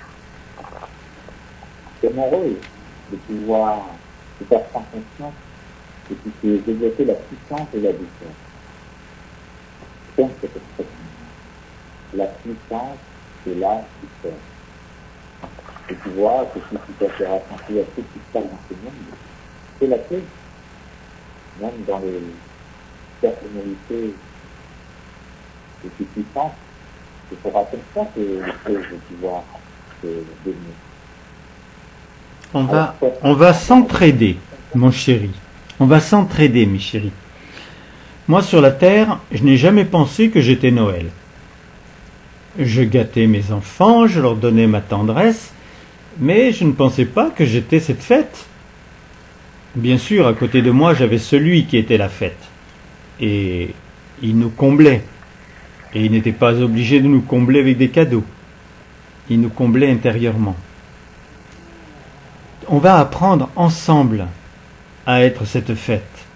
Speaker 2: C'est mon rôle de pouvoir te faire prendre conscience et de développer la puissance et la douceur. J'aime cette expression. La puissance et la douceur. Et tu vois que si tu t'intéresses un peu à tout ce qui se passe dans ce monde, c'est la clé. Même dans les personnalités les plus puissantes, ce sera comme ça que les choses vont pouvoir se devenir.
Speaker 3: On va s'entraider, mon chéri. On va s'entraider, mes chéris. Moi, sur la terre, je n'ai jamais pensé que j'étais Noël. Je gâtais mes enfants, je leur donnais ma tendresse, mais je ne pensais pas que j'étais cette fête. Bien sûr, à côté de moi, j'avais celui qui était la fête. Et il nous comblait. Et il n'était pas obligé de nous combler avec des cadeaux. Il nous comblait intérieurement. On va apprendre ensemble à être cette fête.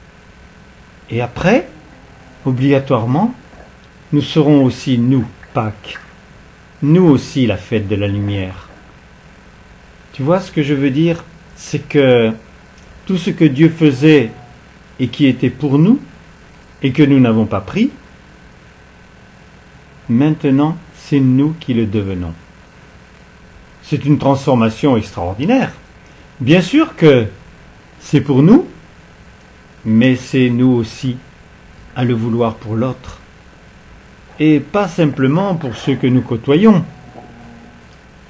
Speaker 3: Et après, obligatoirement, nous serons aussi, nous, Pâques. Nous aussi, la fête de la lumière. Tu vois ce que je veux dire? C'est que tout ce que Dieu faisait et qui était pour nous, et que nous n'avons pas pris, maintenant, c'est nous qui le devenons. C'est une transformation extraordinaire. Bien sûr que c'est pour nous, mais c'est nous aussi à le vouloir pour l'autre. Et pas simplement pour ceux que nous côtoyons,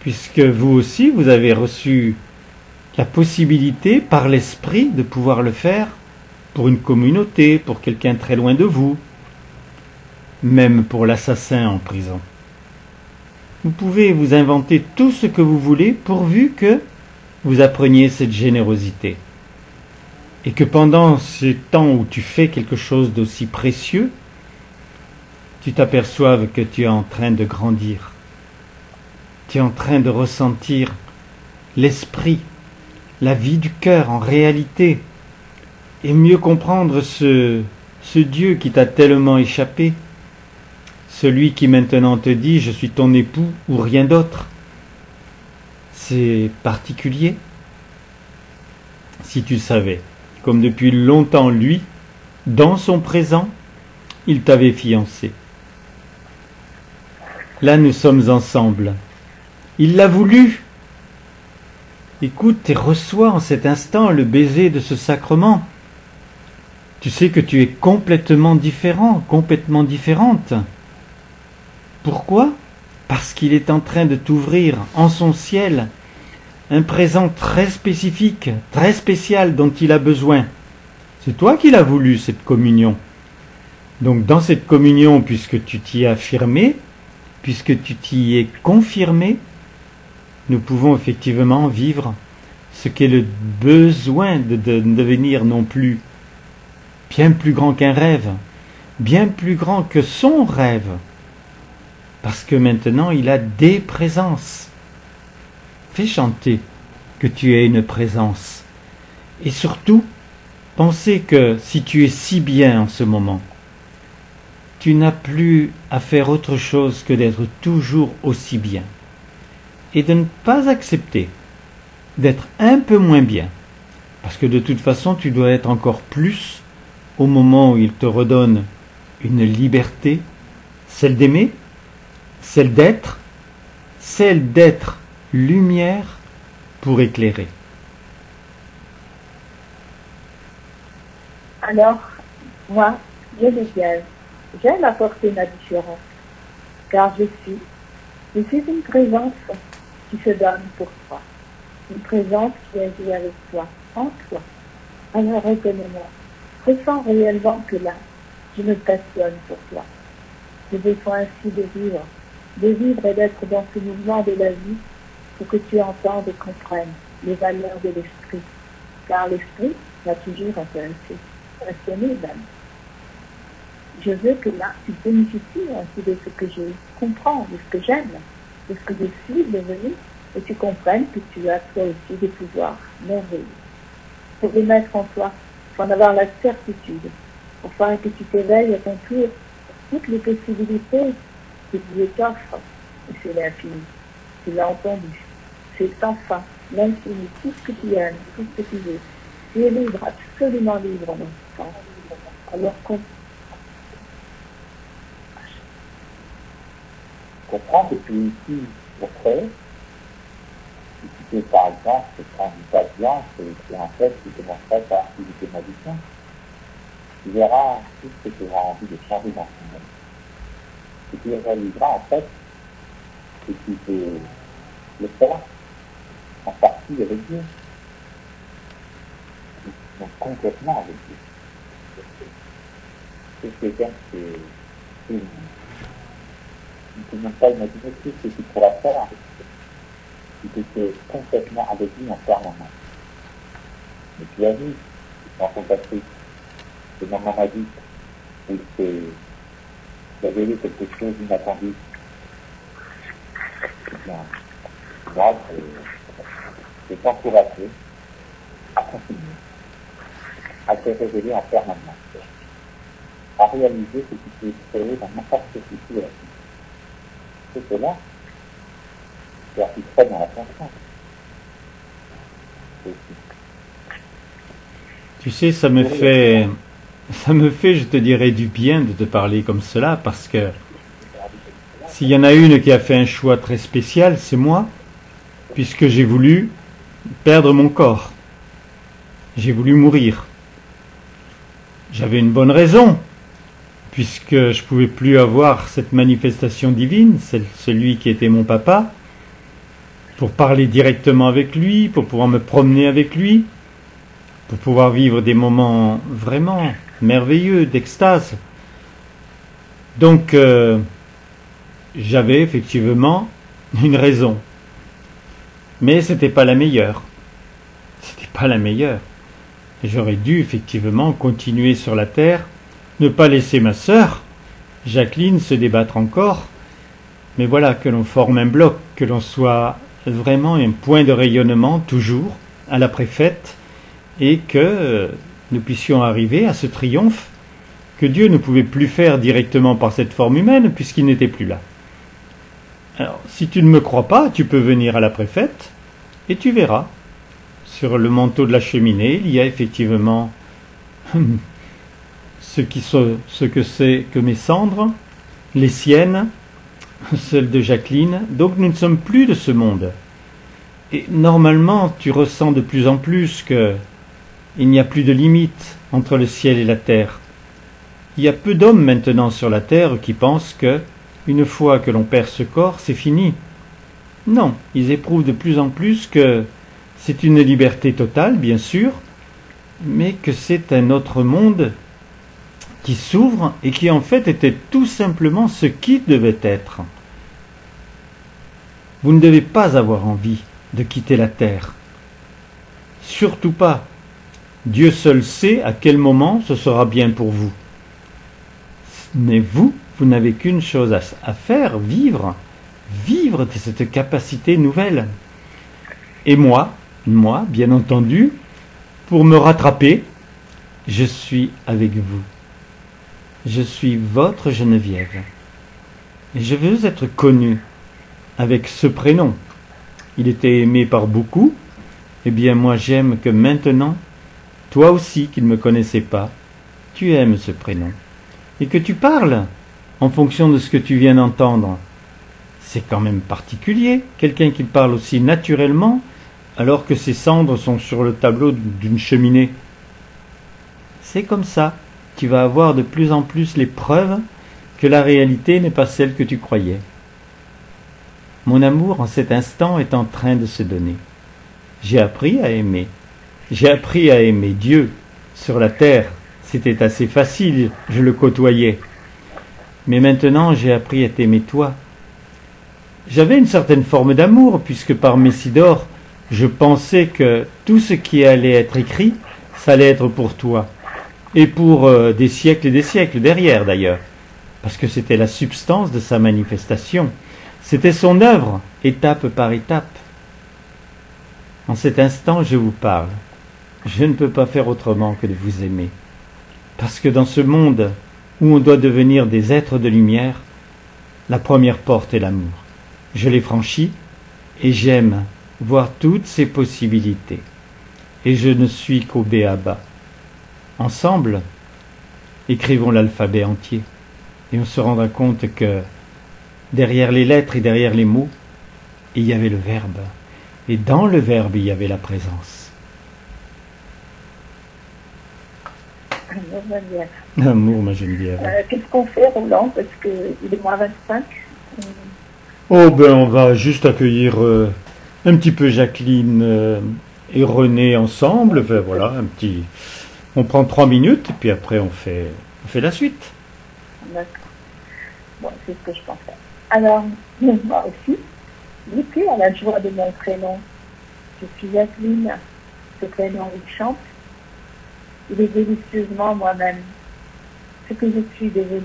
Speaker 3: puisque vous aussi, vous avez reçu la possibilité par l'esprit de pouvoir le faire pour une communauté, pour quelqu'un très loin de vous, même pour l'assassin en prison. Vous pouvez vous inventer tout ce que vous voulez pourvu que vous appreniez cette générosité. Et que pendant ce temps où tu fais quelque chose d'aussi précieux, tu t'aperçoives que tu es en train de grandir. Tu es en train de ressentir l'esprit, la vie du cœur en réalité, et mieux comprendre ce Dieu qui t'a tellement échappé, celui qui maintenant te dit « je suis ton époux » ou rien d'autre. C'est particulier. Si tu savais, comme depuis longtemps lui, dans son présent, il t'avait fiancé. Là nous sommes ensemble. Il l'a voulu. Écoute et reçois en cet instant le baiser de ce sacrement. Tu sais que tu es complètement différent, complètement différente. Pourquoi? Parce qu'il est en train de t'ouvrir en son ciel un présent très spécifique, très spécial dont il a besoin. C'est toi qui l'as voulu, cette communion. Donc dans cette communion, puisque tu t'y es affirmé, puisque tu t'y es confirmé, nous pouvons effectivement vivre ce qu'est le besoin de devenir non plus bien plus grand qu'un rêve, bien plus grand que son rêve, parce que maintenant il a des présences. Fais chanter que tu es une présence. Et surtout, pensez que si tu es si bien en ce moment, tu n'as plus à faire autre chose que d'être toujours aussi bien. Et de ne pas accepter d'être un peu moins bien. Parce que de toute façon, tu dois être encore plus au moment où il te redonne une liberté, celle d'aimer, celle d'être lumière pour éclairer.
Speaker 1: Alors, moi, j'aime apporter ma différence, car je suis une présence qui se donne pour toi, une présence qui agit avec toi, en toi. Alors reconnais-moi, ressens réellement que là, je me passionne pour toi. J'ai besoin ainsi de vivre et d'être dans ce mouvement de la vie pour que tu entendes et comprennes les valeurs de l'esprit. Car l'esprit, m'a toujours intéressé, passionné même. Je veux que là, tu bénéficies aussi de ce que je comprends, de ce que j'aime, de ce que je suis devenue, et tu comprennes que tu as toi aussi des pouvoirs merveilleux. Pour les mettre en toi, pour en avoir la certitude, pour faire que tu t'éveilles à ton tour, toutes les possibilités que Dieu t'offre, et c'est l'infini. Tu l'as entendu. C'est sans fin, l'infini, tout ce que tu aimes, tout ce que tu veux. Tu es libre, absolument libre en ce temps. Alors qu'on
Speaker 2: comprends que tu es ici pour créer. Si tu fais par exemple prendre du patient, c'est en fait tu commencerais par activité magicien. Tu verras tout ce que tu auras envie de changer dans ton monde. Et tu réaliseras en fait que tu peux le faire en partie avec Dieu. Donc complètement avec Dieu. C'est quelqu'un qui ne peut même pas imaginer tout ce que tu pourras faire. Tu étais complètement avec lui en permanence. Mais tu as vu dans ton passé, ce moment magique où tu avais eu quelque chose d'inattendu. Eh bien, moi, je t'encourageais à continuer, à te révéler en permanence, à réaliser ce qui peut créer dans n'importe quelle situation. C'est cela qui appliquerait dans la conscience.
Speaker 3: Tu sais, ça me fait, je te dirais, du bien de te parler comme cela, parce que s'il y en a une qui a fait un choix très spécial, c'est moi, puisque j'ai voulu perdre mon corps. J'ai voulu mourir. J'avais une bonne raison, puisque je ne pouvais plus avoir cette manifestation divine, celui qui était mon papa, pour parler directement avec lui, pour pouvoir me promener avec lui, pour pouvoir vivre des moments vraiment merveilleux d'extase. Donc, j'avais effectivement une raison. Mais c'était pas la meilleure. C'était pas la meilleure. Et j'aurais dû effectivement continuer sur la terre, ne pas laisser ma sœur, Jacqueline, se débattre encore. Mais voilà, que l'on forme un bloc, que l'on soit vraiment un point de rayonnement toujours à la préfète, et que nous puissions arriver à ce triomphe que Dieu ne pouvait plus faire directement par cette forme humaine puisqu'il n'était plus là. Alors, si tu ne me crois pas, tu peux venir à la préfète et tu verras. Sur le manteau de la cheminée, il y a effectivement ce que c'est que mes cendres, les siennes, celles de Jacqueline. Donc nous ne sommes plus de ce monde. Et normalement, tu ressens de plus en plus que il n'y a plus de limite entre le ciel et la terre. Il y a peu d'hommes maintenant sur la terre qui pensent que, une fois que l'on perd ce corps, c'est fini. Non, ils éprouvent de plus en plus que c'est une liberté totale, bien sûr, mais que c'est un autre monde qui s'ouvre et qui en fait était tout simplement ce qui devait être. Vous ne devez pas avoir envie de quitter la terre. Surtout pas. Dieu seul sait à quel moment ce sera bien pour vous. Mais vous n'avez qu'une chose à faire, vivre de cette capacité nouvelle. Et moi, bien entendu, pour me rattraper, je suis avec vous. Je suis votre Geneviève. Et je veux être connu avec ce prénom. Il était aimé par beaucoup. Eh bien, moi, j'aime que maintenant, toi aussi, qui ne me connaissais pas, tu aimes ce prénom. Et que tu parles en fonction de ce que tu viens d'entendre. C'est quand même particulier, quelqu'un qui parle aussi naturellement, alors que ses cendres sont sur le tableau d'une cheminée. C'est comme ça. Tu vas avoir de plus en plus les preuves que la réalité n'est pas celle que tu croyais. Mon amour, en cet instant, est en train de se donner. J'ai appris à aimer. J'ai appris à aimer Dieu. Sur la terre, c'était assez facile, je le côtoyais. Mais maintenant, j'ai appris à t'aimer toi. J'avais une certaine forme d'amour, puisque par Messidor, je pensais que tout ce qui allait être écrit Ça allait être pour toi. Et pour des siècles et des siècles derrière d'ailleurs. Parce que c'était la substance de sa manifestation. C'était son œuvre, étape par étape. En cet instant, je vous parle. Je ne peux pas faire autrement que de vous aimer. Parce que dans ce monde où on doit devenir des êtres de lumière, la première porte est l'amour. Je l'ai franchie et j'aime voir toutes ces possibilités. Et je ne suis qu'au b.a.-ba. Ensemble, écrivons l'alphabet entier et on se rendra compte que derrière les lettres et derrière les mots, il y avait le verbe. Et dans le verbe, il y avait la présence.
Speaker 1: Amour, Geneviève.
Speaker 3: Amour, ma Geneviève.
Speaker 1: Qu'est-ce qu'on fait, Roland? Parce qu'il est moins 25.
Speaker 3: Oh ben, on va juste accueillir un petit peu Jacqueline et René ensemble. Enfin, voilà, un petit... On prend 3 minutes et puis après on fait la suite.
Speaker 1: D'accord. Bon, c'est ce que je pensais. Alors, moi aussi, goûtez à la joie de mon prénom. Je suis Jacqueline. Ce prénom, il chante. Il est délicieusement moi-même. Ce que je suis devenue.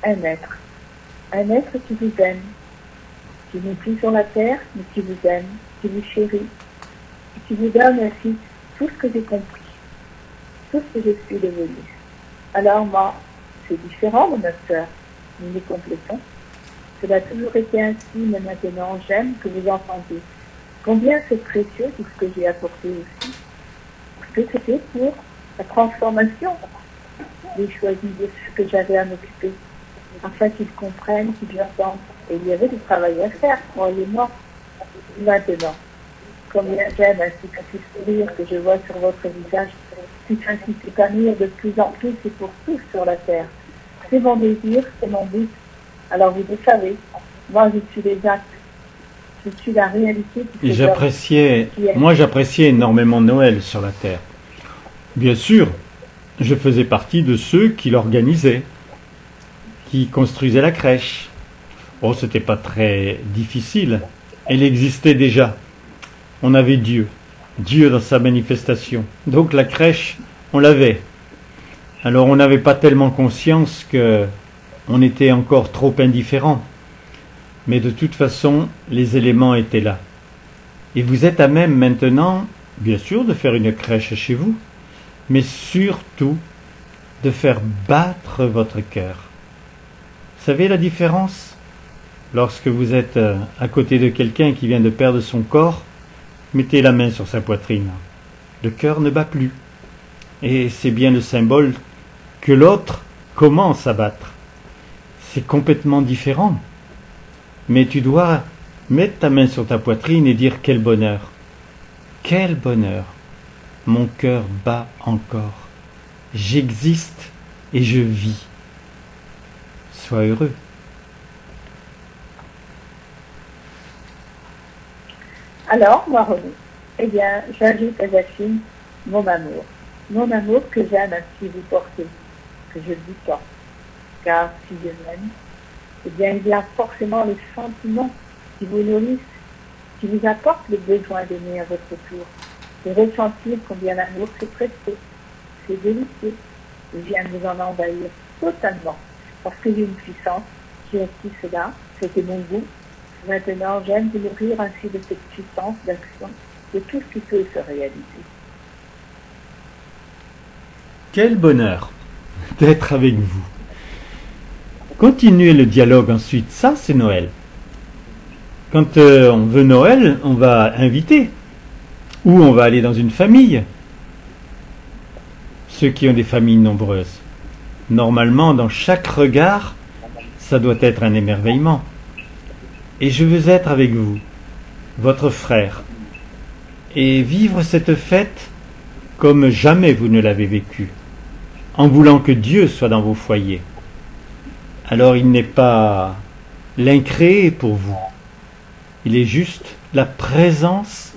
Speaker 1: Un être. Un être qui vous aime. Qui n'est plus sur la terre, mais qui vous aime, qui vous chérit. Et qui vous donne ainsi tout ce que j'ai compris. Tout ce que je suis devenue. Alors moi, c'est différent de notre sœur. Nous les complétons. Cela a toujours été ainsi, mais maintenant j'aime que vous entendiez. Combien c'est précieux tout ce que j'ai apporté aussi. Parce que c'était pour la transformation. J'ai choisi de ce que j'avais à m'occuper. Afin qu'ils comprennent, qu'ils entendent. Et il y avait du travail à faire, croyez-moi. Maintenant, combien j'aime ainsi que ce sourire que je vois sur votre visage, qui ainsi s'épanouir de plus en plus et pour tous sur la terre. C'est mon désir, c'est mon but. Alors vous le savez, moi je suis les actes, je suis la réalité.
Speaker 3: Et j'appréciais énormément Noël sur la terre. Bien sûr, je faisais partie de ceux qui l'organisaient, qui construisaient la crèche. Oh, c'était pas très difficile. Elle existait déjà. On avait Dieu. Dieu dans sa manifestation. Donc la crèche, on l'avait. Alors on n'avait pas tellement conscience que on était encore trop indifférents. Mais de toute façon, les éléments étaient là. Et vous êtes à même maintenant, bien sûr, de faire une crèche chez vous, mais surtout de faire battre votre cœur. Vous savez la différence? Lorsque vous êtes à côté de quelqu'un qui vient de perdre son corps, mettez la main sur sa poitrine. Le cœur ne bat plus. Et c'est bien le symbole que l'autre commence à battre. C'est complètement différent. Mais tu dois mettre ta main sur ta poitrine et dire quel bonheur. Quel bonheur. Mon cœur bat encore. J'existe et je vis. Sois heureux.
Speaker 1: Alors, moi, René, eh bien, j'ajoute à Jacqueline mon amour. Mon amour que j'aime ainsi vous porter, que je dis tant. Car si je m'aime, eh bien, il y a forcément les sentiments qui vous nourrissent, qui vous apportent le besoin d'aimer à votre tour, de ressentir combien l'amour c'est précieux, c'est délicieux. Je viens de vous en envahir totalement, parce que j'ai une puissance qui acquis cela, c'était mon goût. Maintenant, j'aime vous nourrir ainsi de cette puissance d'action, de tout ce qui peut se réaliser.
Speaker 3: Quel bonheur d'être avec vous. Continuez le dialogue ensuite, ça c'est Noël. Quand on veut Noël, on va inviter. Ou on va aller dans une famille. Ceux qui ont des familles nombreuses. Normalement, dans chaque regard, ça doit être un émerveillement. Et je veux être avec vous, votre frère, et vivre cette fête comme jamais vous ne l'avez vécue, en voulant que Dieu soit dans vos foyers. Alors il n'est pas l'incréé pour vous, il est juste la présence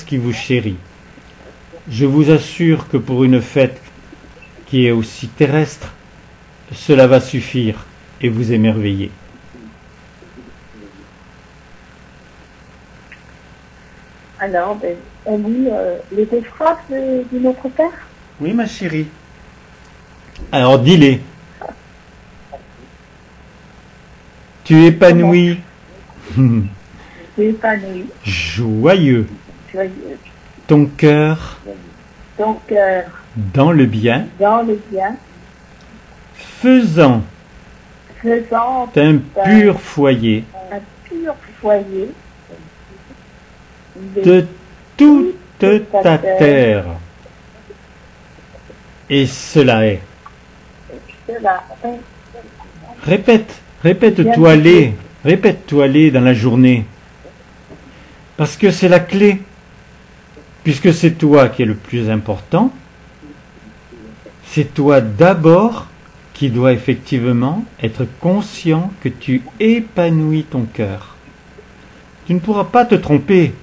Speaker 3: qui vous chérit. Je vous assure que pour une fête qui est aussi terrestre, cela va suffire et vous émerveiller.
Speaker 1: Alors, on lit les deux phrases du Notre Père.
Speaker 3: Oui, ma chérie. Alors, dis-les. Tu épanouis.
Speaker 1: Tu épanoui,
Speaker 3: Joyeux.
Speaker 1: joyeux,
Speaker 3: Ton cœur
Speaker 1: ton cœur
Speaker 3: dans le bien,
Speaker 1: dans le bien,
Speaker 3: faisant
Speaker 1: faisant
Speaker 3: un pur foyer
Speaker 1: un pur foyer
Speaker 3: de toute ta terre. Et cela est.
Speaker 1: cela est
Speaker 3: Répète-toi-les. Répète-toi-les dans la journée. Parce que c'est la clé. Puisque c'est toi qui es le plus important, c'est toi d'abord qui dois effectivement être conscient que tu épanouis ton cœur. Tu ne pourras pas te tromper.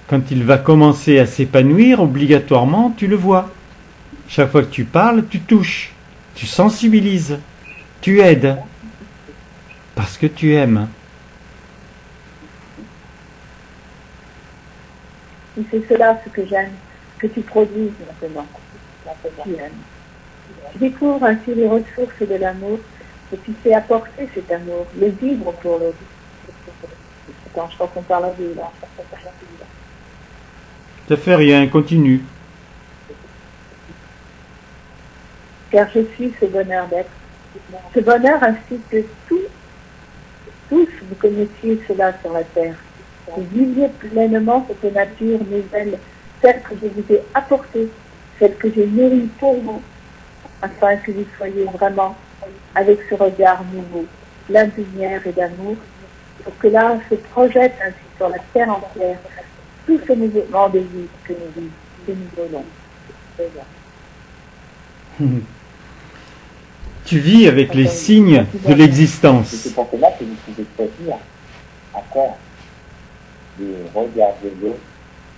Speaker 3: Quand il va commencer à s'épanouir, obligatoirement, tu le vois. Chaque fois que tu parles, tu touches, tu sensibilises, tu aides. Parce que tu aimes.
Speaker 1: Et c'est cela ce que j'aime, que tu produises maintenant. Tu aimes. Tu découvres ainsi les ressources de l'amour et tu sais apporter cet amour, le vivre pour l'autre. Attends, je crois qu'on parle de là.
Speaker 3: Ça fait rien, continue.
Speaker 1: Car je suis ce bonheur d'être. Ce bonheur ainsi que tous vous connaissiez cela sur la terre. Vous viviez pleinement cette nature nouvelle, celle que je vous ai apportée, celle que j'ai nourrie pour vous, afin que vous soyez vraiment avec ce regard nouveau, plein de lumière et d'amour, pour que là se projette ainsi sur la terre entière tout ce mouvement de vie que nous voulons.
Speaker 3: Tu vis avec les signes de l'existence.
Speaker 2: C'est pour cela que vous pouvez choisir encore de regarder l'autre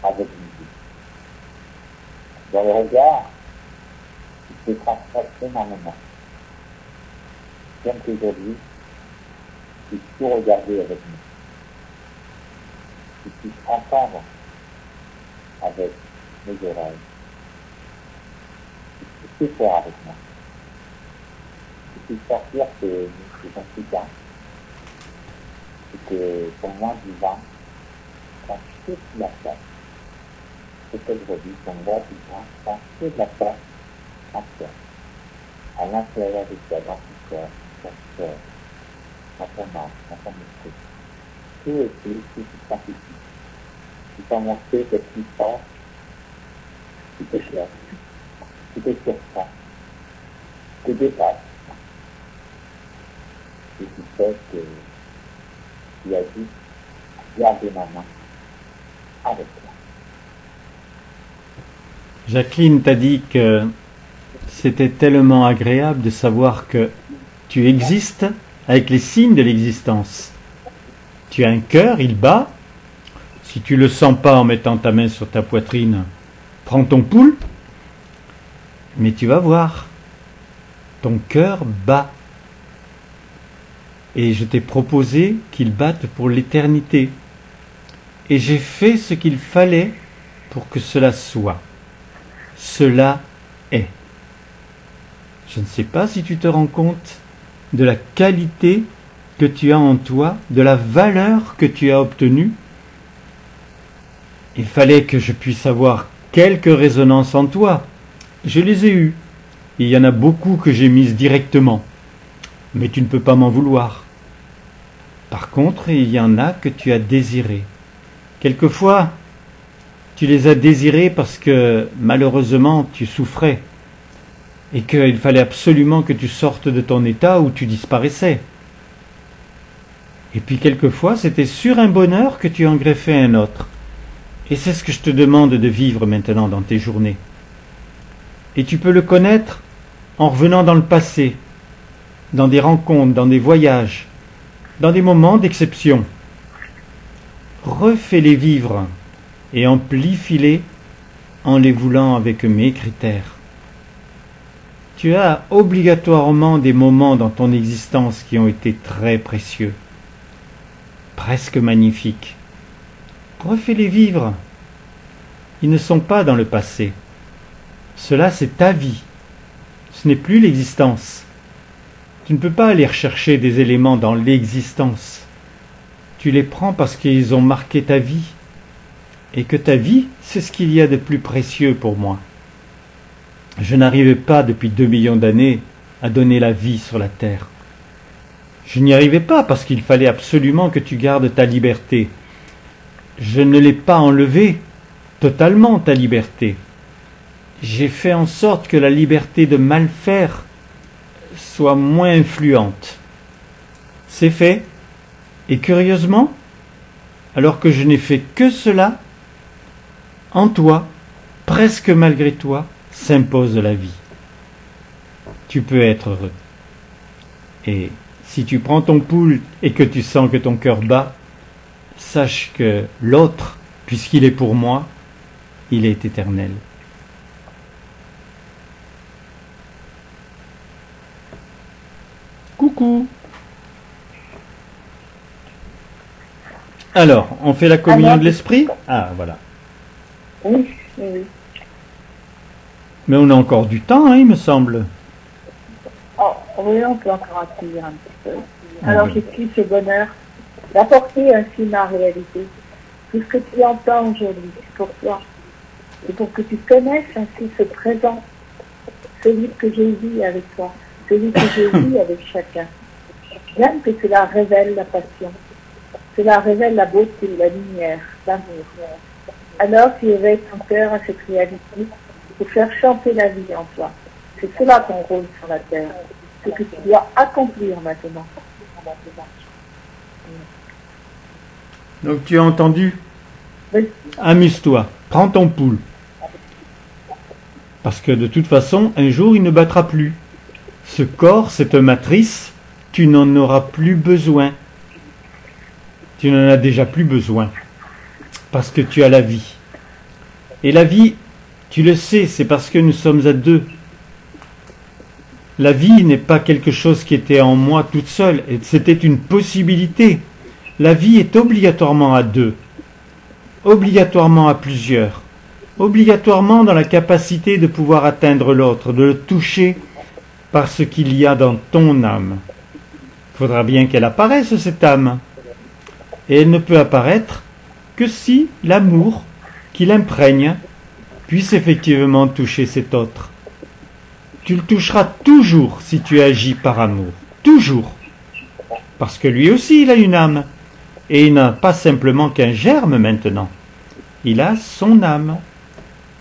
Speaker 2: avec une vie. Dans le regard, il se transforme énormément. Comme qu'aujourd'hui, je peux regarder avec nous. Je puisse entendre avec mes oreilles. Je peux faire avec moi. Je peux sortir que c'est un petit et que pour moi, vivant, prend toute la place. C'est ce que je dis, pour moi, vivant, prend toute la place entière. À l'intérieur de toi, dans ton cœur, dans ton cœur, dans ton âme, dans ton esprit. Tout est tout sanctifie. Tu peux montrer cette puissance qui te cherche, qui te surprend, qui te dépasse. Et qui fait que tu as dit, gardez ma main avec toi.
Speaker 3: Jacqueline t'a dit que c'était tellement agréable de savoir que tu existes avec les signes de l'existence. Tu as un cœur, il bat. Si tu ne le sens pas en mettant ta main sur ta poitrine, prends ton pouls. Mais tu vas voir, ton cœur bat. Et je t'ai proposé qu'il batte pour l'éternité. Et j'ai fait ce qu'il fallait pour que cela soit. Cela est. Je ne sais pas si tu te rends compte de la qualité que tu as en toi, de la valeur que tu as obtenue. Il fallait que je puisse avoir quelques résonances en toi. Je les ai eues. Il y en a beaucoup que j'ai mises directement. Mais tu ne peux pas m'en vouloir. Par contre, il y en a que tu as désirées. Quelquefois, tu les as désirées parce que malheureusement tu souffrais et qu'il fallait absolument que tu sortes de ton état où tu disparaissais. Et puis quelquefois, c'était sur un bonheur que tu en greffais un autre. Et c'est ce que je te demande de vivre maintenant dans tes journées. Et tu peux le connaître en revenant dans le passé, dans des rencontres, dans des voyages, dans des moments d'exception. Refais-les vivre et amplifie-les en les voulant avec mes critères. Tu as obligatoirement des moments dans ton existence qui ont été très précieux, presque magnifiques. refais-les vivre. Ils ne sont pas dans le passé. Cela, c'est ta vie. Ce n'est plus l'existence. Tu ne peux pas aller rechercher des éléments dans l'existence. Tu les prends parce qu'ils ont marqué ta vie. Et que ta vie, c'est ce qu'il y a de plus précieux pour moi. Je n'arrivais pas depuis 2 millions d'années à donner la vie sur la terre. Je n'y arrivais pas parce qu'il fallait absolument que tu gardes ta liberté. Je ne l'ai pas enlevé totalement, ta liberté. J'ai fait en sorte que la liberté de mal faire soit moins influente. C'est fait. Et curieusement, alors que je n'ai fait que cela, en toi, presque malgré toi, s'impose la vie. Tu peux être heureux. Et si tu prends ton pouls et que tu sens que ton cœur bat, sache que l'autre, puisqu'il est pour moi, il est éternel. Coucou. Alors, on fait la communion de l'esprit? Ah, voilà.
Speaker 1: Oui, oui, oui.
Speaker 3: Mais on a encore du temps, hein, il me semble.
Speaker 1: Oh, oui, on peut encore accueillir un petit peu. Alors, j'ai pris ce bonheur d'apporter ainsi ma réalité. Tout ce que tu entends aujourd'hui, c'est pour toi. Et pour que tu connaisses ainsi ce présent, celui que je vis avec toi, celui que je vis avec chacun. J'aime que cela révèle la passion. Cela révèle la beauté, la lumière, l'amour. Alors tu éveilles ton cœur à cette réalité pour faire chanter la vie en toi. C'est cela ton rôle sur la terre. Ce que tu dois accomplir maintenant.
Speaker 3: Donc tu as entendu?
Speaker 1: Oui.
Speaker 3: Amuse-toi, prends ton pouls. Parce que de toute façon, un jour il ne battra plus. Ce corps, cette matrice, tu n'en auras plus besoin. Tu n'en as déjà plus besoin. Parce que tu as la vie. Et la vie, tu le sais, c'est parce que nous sommes à deux. La vie n'est pas quelque chose qui était en moi toute seule, c'était une possibilité. La vie est obligatoirement à deux, obligatoirement à plusieurs, obligatoirement dans la capacité de pouvoir atteindre l'autre, de le toucher par ce qu'il y a dans ton âme. Il faudra bien qu'elle apparaisse, cette âme. Et elle ne peut apparaître que si l'amour qui l'imprègne puisse effectivement toucher cet autre. Tu le toucheras toujours si tu agis par amour. Toujours. Parce que lui aussi, il a une âme. Et il n'a pas simplement qu'un germe maintenant. Il a son âme.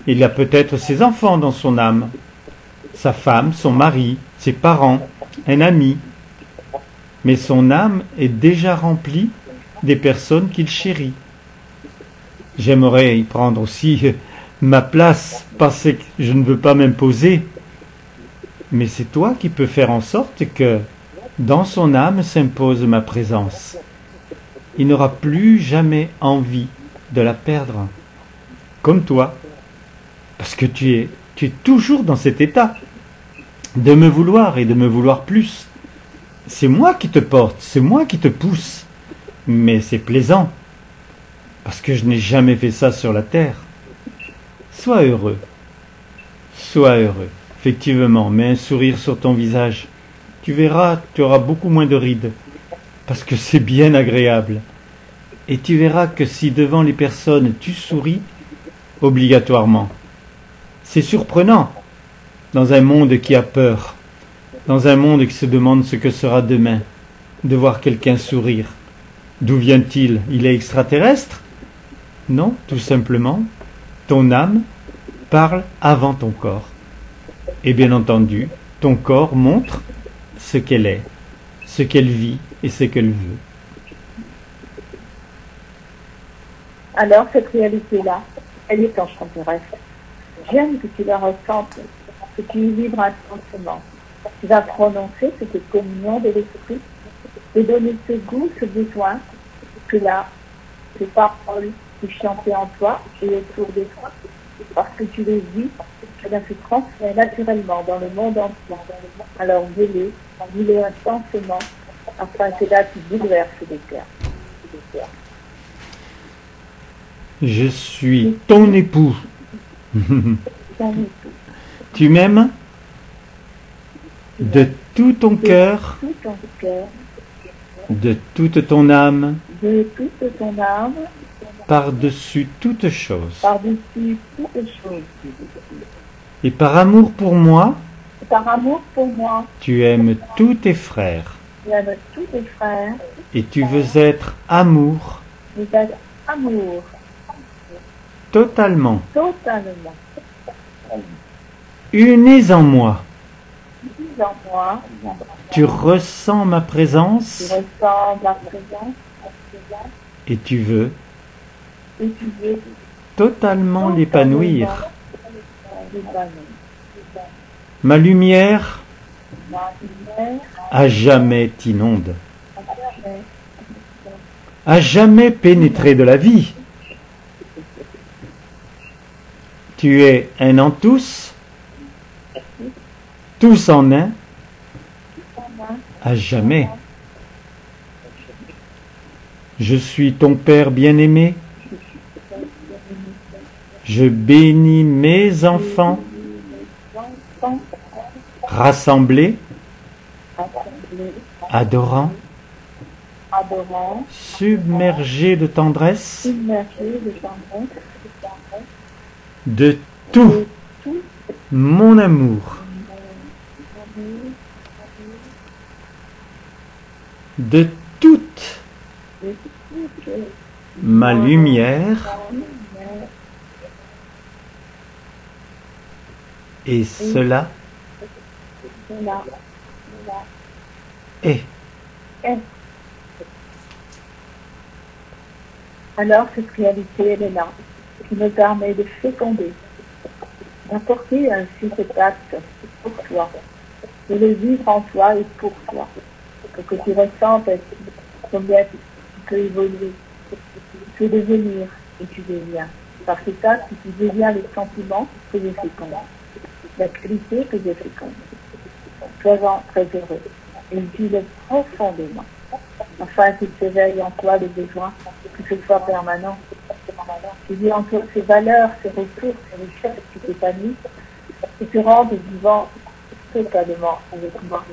Speaker 3: Il a peut-être ses enfants dans son âme. Sa femme, son mari, ses parents, un ami. Mais son âme est déjà remplie des personnes qu'il chérit. J'aimerais y prendre aussi ma place, parce que je ne veux pas m'imposer. Mais c'est toi qui peux faire en sorte que dans son âme s'impose ma présence. Il n'aura plus jamais envie de la perdre. Comme toi. Parce que tu es toujours dans cet état de me vouloir et de me vouloir plus. C'est moi qui te porte, c'est moi qui te pousse. Mais c'est plaisant. Parce que je n'ai jamais fait ça sur la terre. Sois heureux. Sois heureux. Effectivement, mets un sourire sur ton visage. Tu verras, tu auras beaucoup moins de rides. Parce que c'est bien agréable. Et tu verras que si devant les personnes tu souris, obligatoirement. C'est surprenant, dans un monde qui a peur, dans un monde qui se demande ce que sera demain, de voir quelqu'un sourire. D'où vient-il? Il est extraterrestre? Non, tout simplement, ton âme parle avant ton corps. Et bien entendu, ton corps montre ce qu'elle est, ce qu'elle vit et ce qu'elle veut.
Speaker 1: Alors, cette réalité-là, elle est en terrestre. J'aime que tu la ressentes, que tu y vibres intensément. Tu vas prononcer cette communion de l'esprit, te donner ce goût, ce besoin, que là, ces paroles qui chantent en toi et autour de toi, parce que tu les vis, tu vas se transmettre naturellement dans le monde entier. Alors, vis-les intensément, afin que là, tu bouleverses les cœurs.
Speaker 3: Je suis ton époux.
Speaker 1: ton époux.
Speaker 3: Tu m'aimes de tout ton cœur,
Speaker 1: Tout ton cœur,
Speaker 3: de toute ton âme,
Speaker 1: de toute ton âme,
Speaker 3: par-dessus toute chose.
Speaker 1: par-dessus toutes choses.
Speaker 3: Et par amour pour moi,
Speaker 1: Par amour pour moi,
Speaker 3: tu aimes tous tes frères.
Speaker 1: tu aimes tous tes frères,
Speaker 3: Et tu veux être amour
Speaker 1: vous êtes amour,
Speaker 3: totalement.
Speaker 1: totalement.
Speaker 3: Unis en moi.
Speaker 1: Dis en moi,
Speaker 3: Tu ressens ma
Speaker 1: tu
Speaker 3: présence
Speaker 1: ressens ma présence,
Speaker 3: et tu veux
Speaker 1: et tu veux
Speaker 3: totalement l'épanouir.
Speaker 1: l'épanouir.
Speaker 3: Ma lumière
Speaker 1: Ma lumière,
Speaker 3: à jamais t'inonde,
Speaker 1: jamais,
Speaker 3: à jamais pénétré de la vie. Tu es un en tous, tous en un, à jamais. Je suis ton Père bien-aimé. Je bénis mes enfants
Speaker 1: enfants,
Speaker 3: rassemblés,
Speaker 1: assemblés,
Speaker 3: adorants,
Speaker 1: adorants,
Speaker 3: submergés de tendresse,
Speaker 1: submergés de tendresse,
Speaker 3: de tout
Speaker 1: de tout
Speaker 3: mon amour,
Speaker 1: amour,
Speaker 3: de toute
Speaker 1: de toute
Speaker 3: ma lumière,
Speaker 1: lumière,
Speaker 3: et cela
Speaker 1: cela,
Speaker 3: est.
Speaker 1: est. Alors cette réalité, elle est là, qui me permet de féconder, d'apporter ainsi cet acte pour toi, de le vivre en toi et pour toi, pour que tu ressentes combien tu peux évoluer, tu peux devenir et tu deviens. Par cet acte, tu deviens le sentiment que je féconde, la qualité que je féconde. Sois-en très heureux et vis-le profondément, afin qu'il s'éveille en toi le besoin, que ce soit permanent. Tu vis en toi ces valeurs, ces ressources, ces richesses qui t'épanouissent et te rendent vivant totalement avec moi.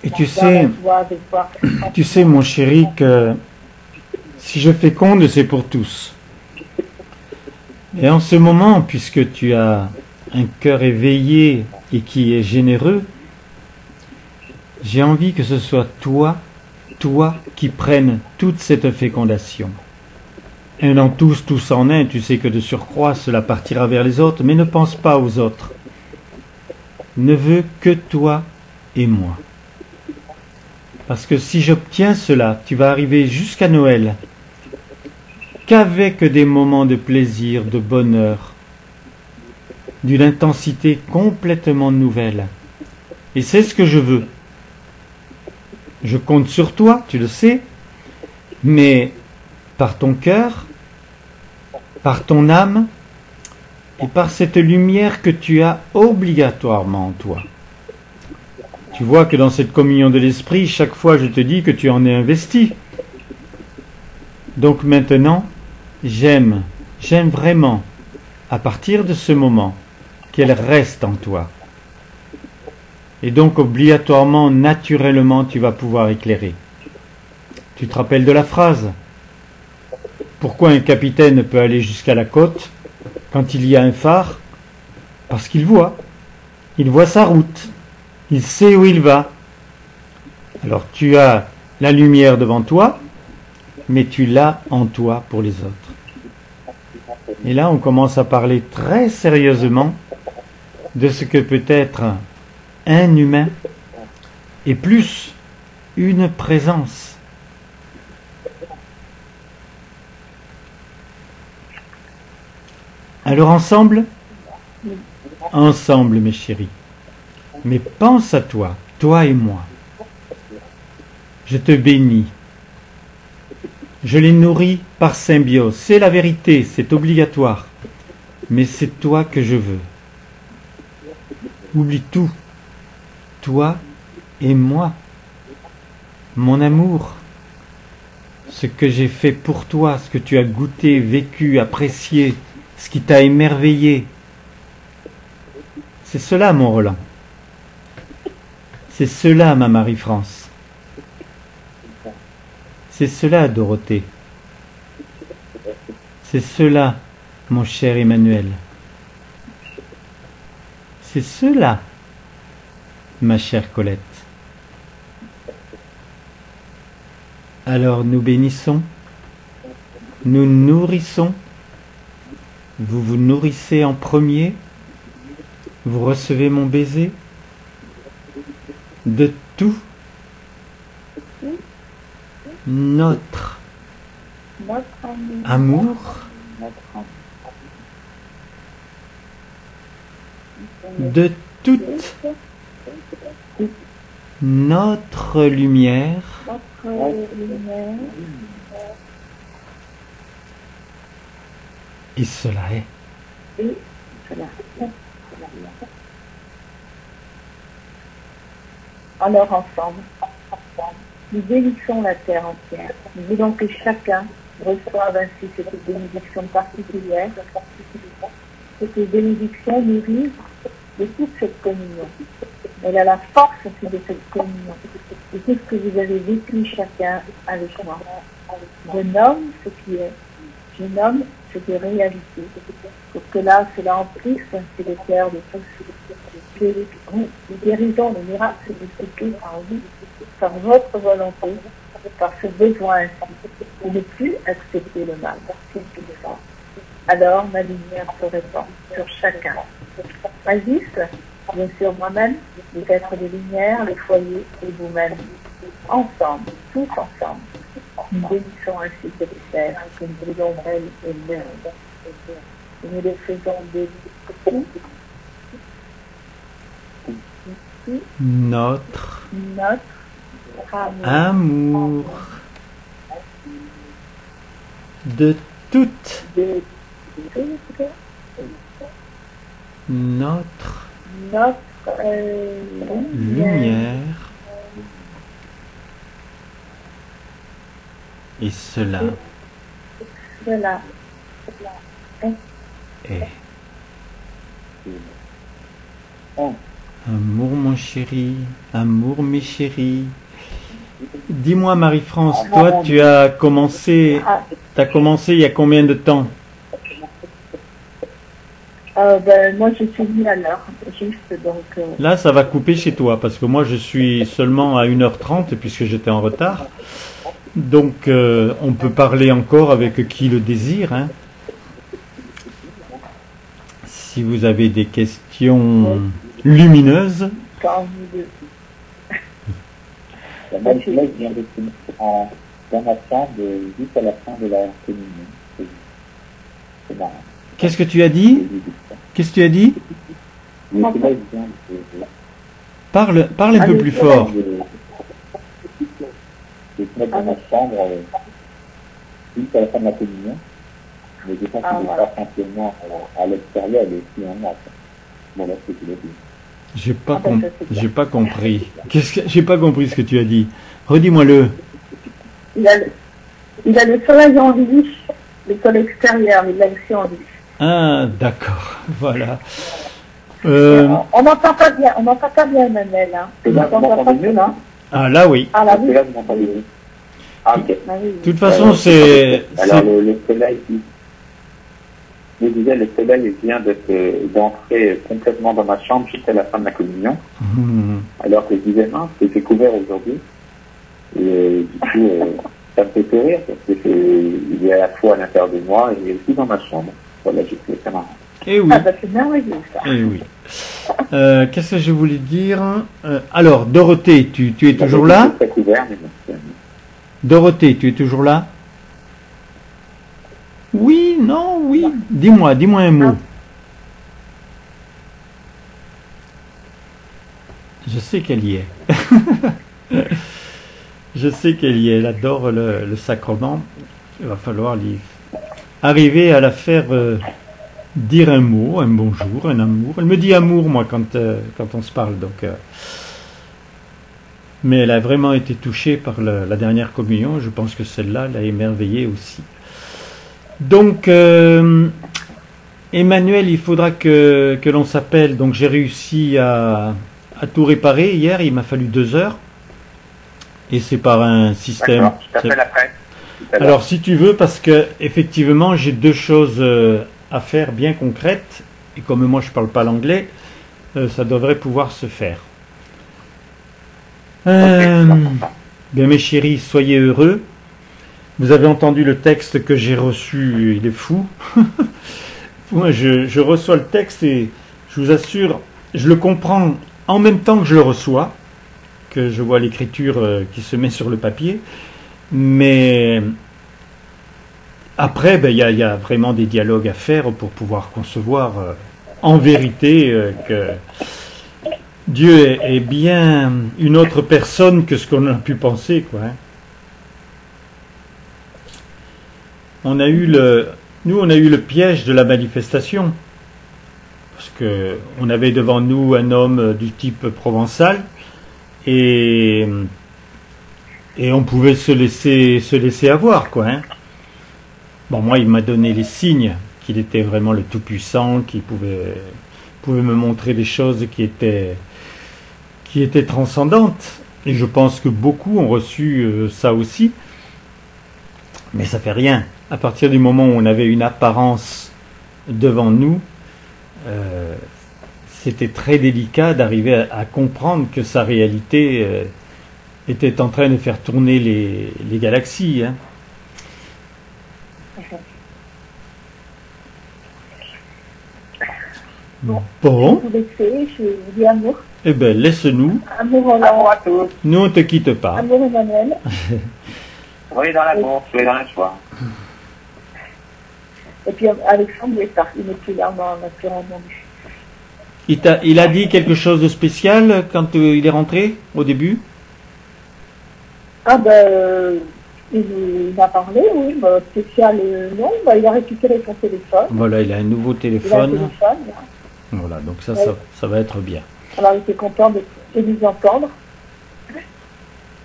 Speaker 3: Et tu
Speaker 1: Dans la
Speaker 3: sais,
Speaker 1: joie de voir
Speaker 3: tu sais, mon chéri, que si je féconde, c'est pour tous. Et en ce moment, puisque tu as un cœur éveillé et qui est généreux, j'ai envie que ce soit toi qui prennes toute cette fécondation. Un en tous, tous en un, tu sais que de surcroît cela partira vers les autres, mais ne pense pas aux autres. Ne veux que toi et moi. Parce que si j'obtiens cela, tu vas arriver jusqu'à Noël qu'avec des moments de plaisir, de bonheur, d'une intensité complètement nouvelle. Et c'est ce que je veux. Je compte sur toi, tu le sais, mais par ton cœur, par ton âme et par cette lumière que tu as obligatoirement en toi. Tu vois que dans cette communion de l'esprit, chaque fois je te dis que tu en es investi. Donc maintenant, j'aime vraiment, à partir de ce moment, qu'elle reste en toi. Et donc obligatoirement, naturellement, tu vas pouvoir éclairer. Tu te rappelles de la phrase? Pourquoi un capitaine peut aller jusqu'à la côte quand il y a un phare? Parce qu'il voit. Il voit sa route. Il sait où il va. Alors tu as la lumière devant toi, mais tu l'as en toi pour les autres. Et là, on commence à parler très sérieusement de ce que peut être un humain et plus une présence. Alors ensemble, mes chéris, mais pense à toi, toi et moi. Je te bénis. Je les nourris par symbiose. C'est la vérité, c'est obligatoire. Mais c'est toi que je veux. Oublie tout. Toi et moi. Mon amour. ce que j'ai fait pour toi, ce que tu as goûté, vécu, apprécié, ce qui t'a émerveillé. C'est cela, mon Roland. C'est cela, ma Marie-France. C'est cela, Dorothée. C'est cela, mon cher Emmanuel. C'est cela, ma chère Colette. Alors nous bénissons, nous nourrissons. Vous vous nourrissez en premier, vous recevez mon baiser de tout notre amour, de toute notre lumière, et cela est.
Speaker 1: Alors ensemble, nous bénissons la terre entière. Nous voulons que chacun reçoive ainsi cette bénédiction particulière. Cette bénédiction nourrit de toute cette communion. Elle a la force aussi de cette communion. De tout ce que vous avez vécu chacun avec moi. Je nomme ce qui est. Je nomme ce qui est réalité. Pour que là, cela emplisse ainsi le cœur de tous. Que nous guérisons le miracle de ce qui par vous, par votre volonté, par ce besoin ainsi, de ne plus accepter le mal. Alors ma lumière se répand sur chacun. Agisse, bien sûr moi-même, les êtres de lumière, le foyer et vous-même. Ensemble, tous ensemble. Nous bénissons ainsi cette terre que nous voulons belle et neuve. Et nous le faisons bénir.
Speaker 3: Notre
Speaker 1: amour
Speaker 3: de toute notre lumière, et cela est. Amour, mon chéri, amour, mes chéris. Dis-moi, Marie-France, toi, tu as commencé, il y a combien de temps?
Speaker 1: Moi, je suis venue à l'heure, juste donc...
Speaker 3: Là, ça va couper chez toi, parce que moi, je suis seulement à 1h30, puisque j'étais en retard. Donc, on peut parler encore avec qui le désire. Hein. Si vous avez des questions lumineuses.
Speaker 2: Moi, je viens de finir dans ma chambre juste à la fin de la communion. C'est marrant.
Speaker 3: Qu'est-ce que tu as dit? Qu'est-ce que tu as dit? Parle un peu plus fort.
Speaker 2: Je vais mettre dans ma chambre juste à la fin de la communion. Mais je pense qu'il n'est pas simplement à l'extérieur, il est aussi en moi. Bon, là, c'est ce que tu l'as dit.
Speaker 3: J'ai pas compris. J'ai pas compris ce que tu as dit. Redis-moi-le.
Speaker 1: Il a le soleil en lui, le soleil extérieur, il l'a aussi en lui.
Speaker 3: Ah, d'accord. Voilà.
Speaker 1: On n'entend pas bien, Emmanuel. Hein.
Speaker 2: On n'entend pas mieux, là.
Speaker 3: Ah, là, oui.
Speaker 1: Ah, là, oui.
Speaker 2: Là, vous m'entendez mieux. Ah, ok.
Speaker 3: De toute façon, c'est...
Speaker 2: Alors, le soleil... Je disais, le soleil vient d'entrer complètement dans ma chambre juste à la fin de la communion. Alors que je disais, non, c'est couvert aujourd'hui. Et du coup, ça me fait sourire parce que il est à la fois à l'intérieur de moi et aussi dans ma chambre. Voilà, j'ai trouvé ça marrant.
Speaker 3: Eh oui.
Speaker 1: Ah bah c'est merveilleux ça.
Speaker 3: Eh oui. Qu'est-ce que je voulais dire? Alors, Dorothée, tu es toujours là?
Speaker 2: C'est couvert, mais bon,
Speaker 3: Dorothée, tu es toujours là? Oui, non, oui. Dis-moi un mot. Je sais qu'elle y est. Je sais qu'elle y est. Elle adore le sacrement. Il va falloir arriver à la faire dire un mot, un bonjour, un amour. Elle me dit amour, moi, quand on se parle. Donc, Mais elle a vraiment été touchée par la dernière communion. Je pense que celle-là l'a émerveillée aussi. Donc, Emmanuel, il faudra que l'on s'appelle. Donc, j'ai réussi à tout réparer hier. Il m'a fallu 2 heures. Et c'est par un système.
Speaker 2: D'accord, je t'appelle après.
Speaker 3: Alors, si tu veux, parce que effectivement, j'ai 2 choses à faire bien concrètes. Et comme moi, je parle pas l'anglais, ça devrait pouvoir se faire. Bien, mes chéris, soyez heureux. Vous avez entendu le texte que j'ai reçu, il est fou. Moi, je reçois le texte et je vous assure, je le comprends en même temps que je le reçois, que je vois l'écriture qui se met sur le papier. Mais après, ben, y a vraiment des dialogues à faire pour pouvoir concevoir en vérité que Dieu est bien une autre personne que ce qu'on a pu penser, quoi. Hein. Nous, on a eu le piège de la manifestation. Parce que on avait devant nous un homme du type provençal et on pouvait se laisser avoir, quoi. Hein. Bon, moi, il m'a donné les signes qu'il était vraiment le Tout-Puissant, qu'il pouvait me montrer des choses qui étaient transcendantes. Et je pense que beaucoup ont reçu ça aussi. Mais ça fait rien. À partir du moment où on avait une apparence devant nous, c'était très délicat d'arriver à comprendre que sa réalité était en train de faire tourner les galaxies. Hein. Bon.
Speaker 1: Je vous laisse, je vous dis amour.
Speaker 3: Eh bien, laisse-nous.
Speaker 1: Amour Roland.
Speaker 2: Amour à tous.
Speaker 3: Nous, on ne te quitte pas.
Speaker 1: Amour Emmanuel.
Speaker 2: Soyez dans l'amour, soyez dans la joie.
Speaker 1: Et puis Alexandre, il n'est plus là, on a plus entendu.
Speaker 3: Il a dit quelque chose de spécial quand il est rentré, au début?
Speaker 1: Ah ben, il m'a parlé, oui, bah, spécial, non, bah, il a récupéré son téléphone.
Speaker 3: Voilà, il a un nouveau
Speaker 1: Il a un
Speaker 3: téléphone.
Speaker 1: téléphone, là.
Speaker 3: Voilà, donc ça,
Speaker 1: Ouais.
Speaker 3: ça va être bien.
Speaker 1: Alors il était content de nous entendre.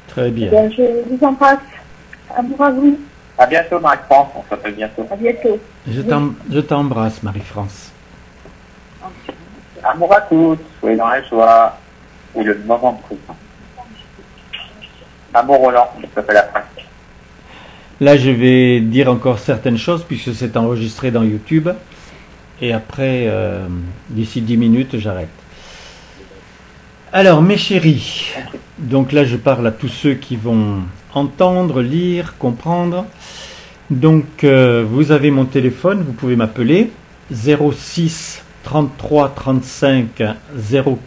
Speaker 3: Très
Speaker 1: Eh
Speaker 3: bien.
Speaker 1: bien, je vous embrasse. Amour à vous.
Speaker 2: À bientôt, Marie-France. On s'appelle bientôt.
Speaker 1: À bientôt.
Speaker 3: Je t'embrasse, Marie-France.
Speaker 2: Amour à tous. Soyez dans la joie. Et le moment présent. Amour Roland. Je t'appelle après.
Speaker 3: Là, je vais dire encore certaines choses puisque c'est enregistré dans YouTube. Et après, d'ici 10 minutes, j'arrête. Alors, mes chéris, donc là, je parle à tous ceux qui vont entendre, lire, comprendre. Donc, vous avez mon téléphone, vous pouvez m'appeler 06 33 35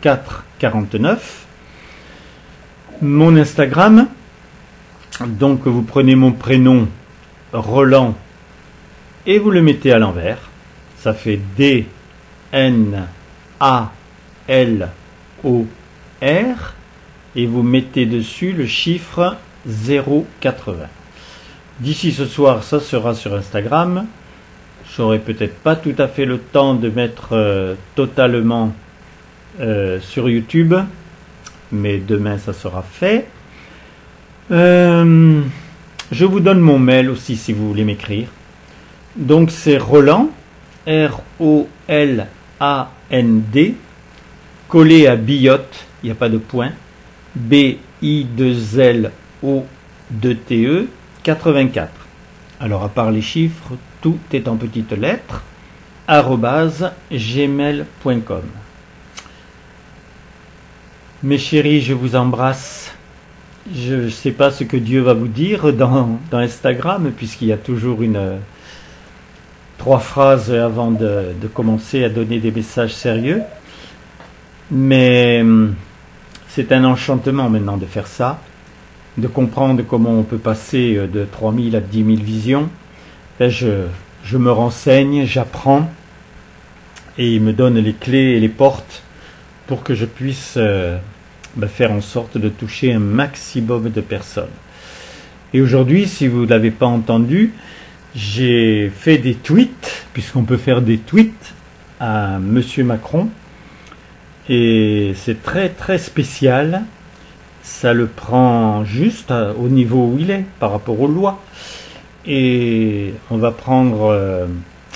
Speaker 3: 04 49. Mon Instagram, donc vous prenez mon prénom Roland et vous le mettez à l'envers. Ça fait D-N-A-L-O-R et vous mettez dessus le chiffre 080. D'ici ce soir, ça sera sur Instagram. J'aurai peut-être pas tout à fait le temps de mettre totalement sur YouTube, mais demain ça sera fait. Je vous donne mon mail aussi si vous voulez m'écrire. Donc c'est Roland, R-O-L-A-N-D, collé à Billotte, il n'y a pas de point, B-I-2-L-O-2-T-E, 84. Alors à part les chiffres, tout est en petites lettres, @gmail.com. Mes chéris, je vous embrasse. Je ne sais pas ce que Dieu va vous dire dans Instagram, puisqu'il y a toujours 3 phrases avant de commencer à donner des messages sérieux. Mais c'est un enchantement maintenant de faire ça, de comprendre comment on peut passer de 3000 à 10 000 visions. Là, je me renseigne, j'apprends, et il me donne les clés et les portes pour que je puisse faire en sorte de toucher un maximum de personnes. Et aujourd'hui, si vous ne l'avez pas entendu, j'ai fait des tweets, puisqu'on peut faire des tweets à Monsieur Macron, et c'est très très spécial. ça le prend juste au niveau où il est, par rapport aux lois. Et on va prendre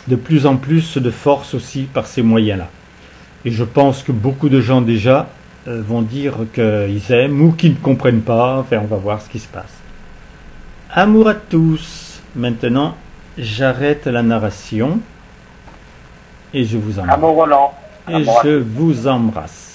Speaker 3: de plus en plus de force aussi par ces moyens-là. Et je pense que beaucoup de gens déjà vont dire qu'ils aiment ou qu'ils ne comprennent pas. Enfin, on va voir ce qui se passe. Amour à tous. Maintenant, j'arrête la narration et je vous embrasse.
Speaker 2: Amour Roland.
Speaker 3: Et je vous embrasse.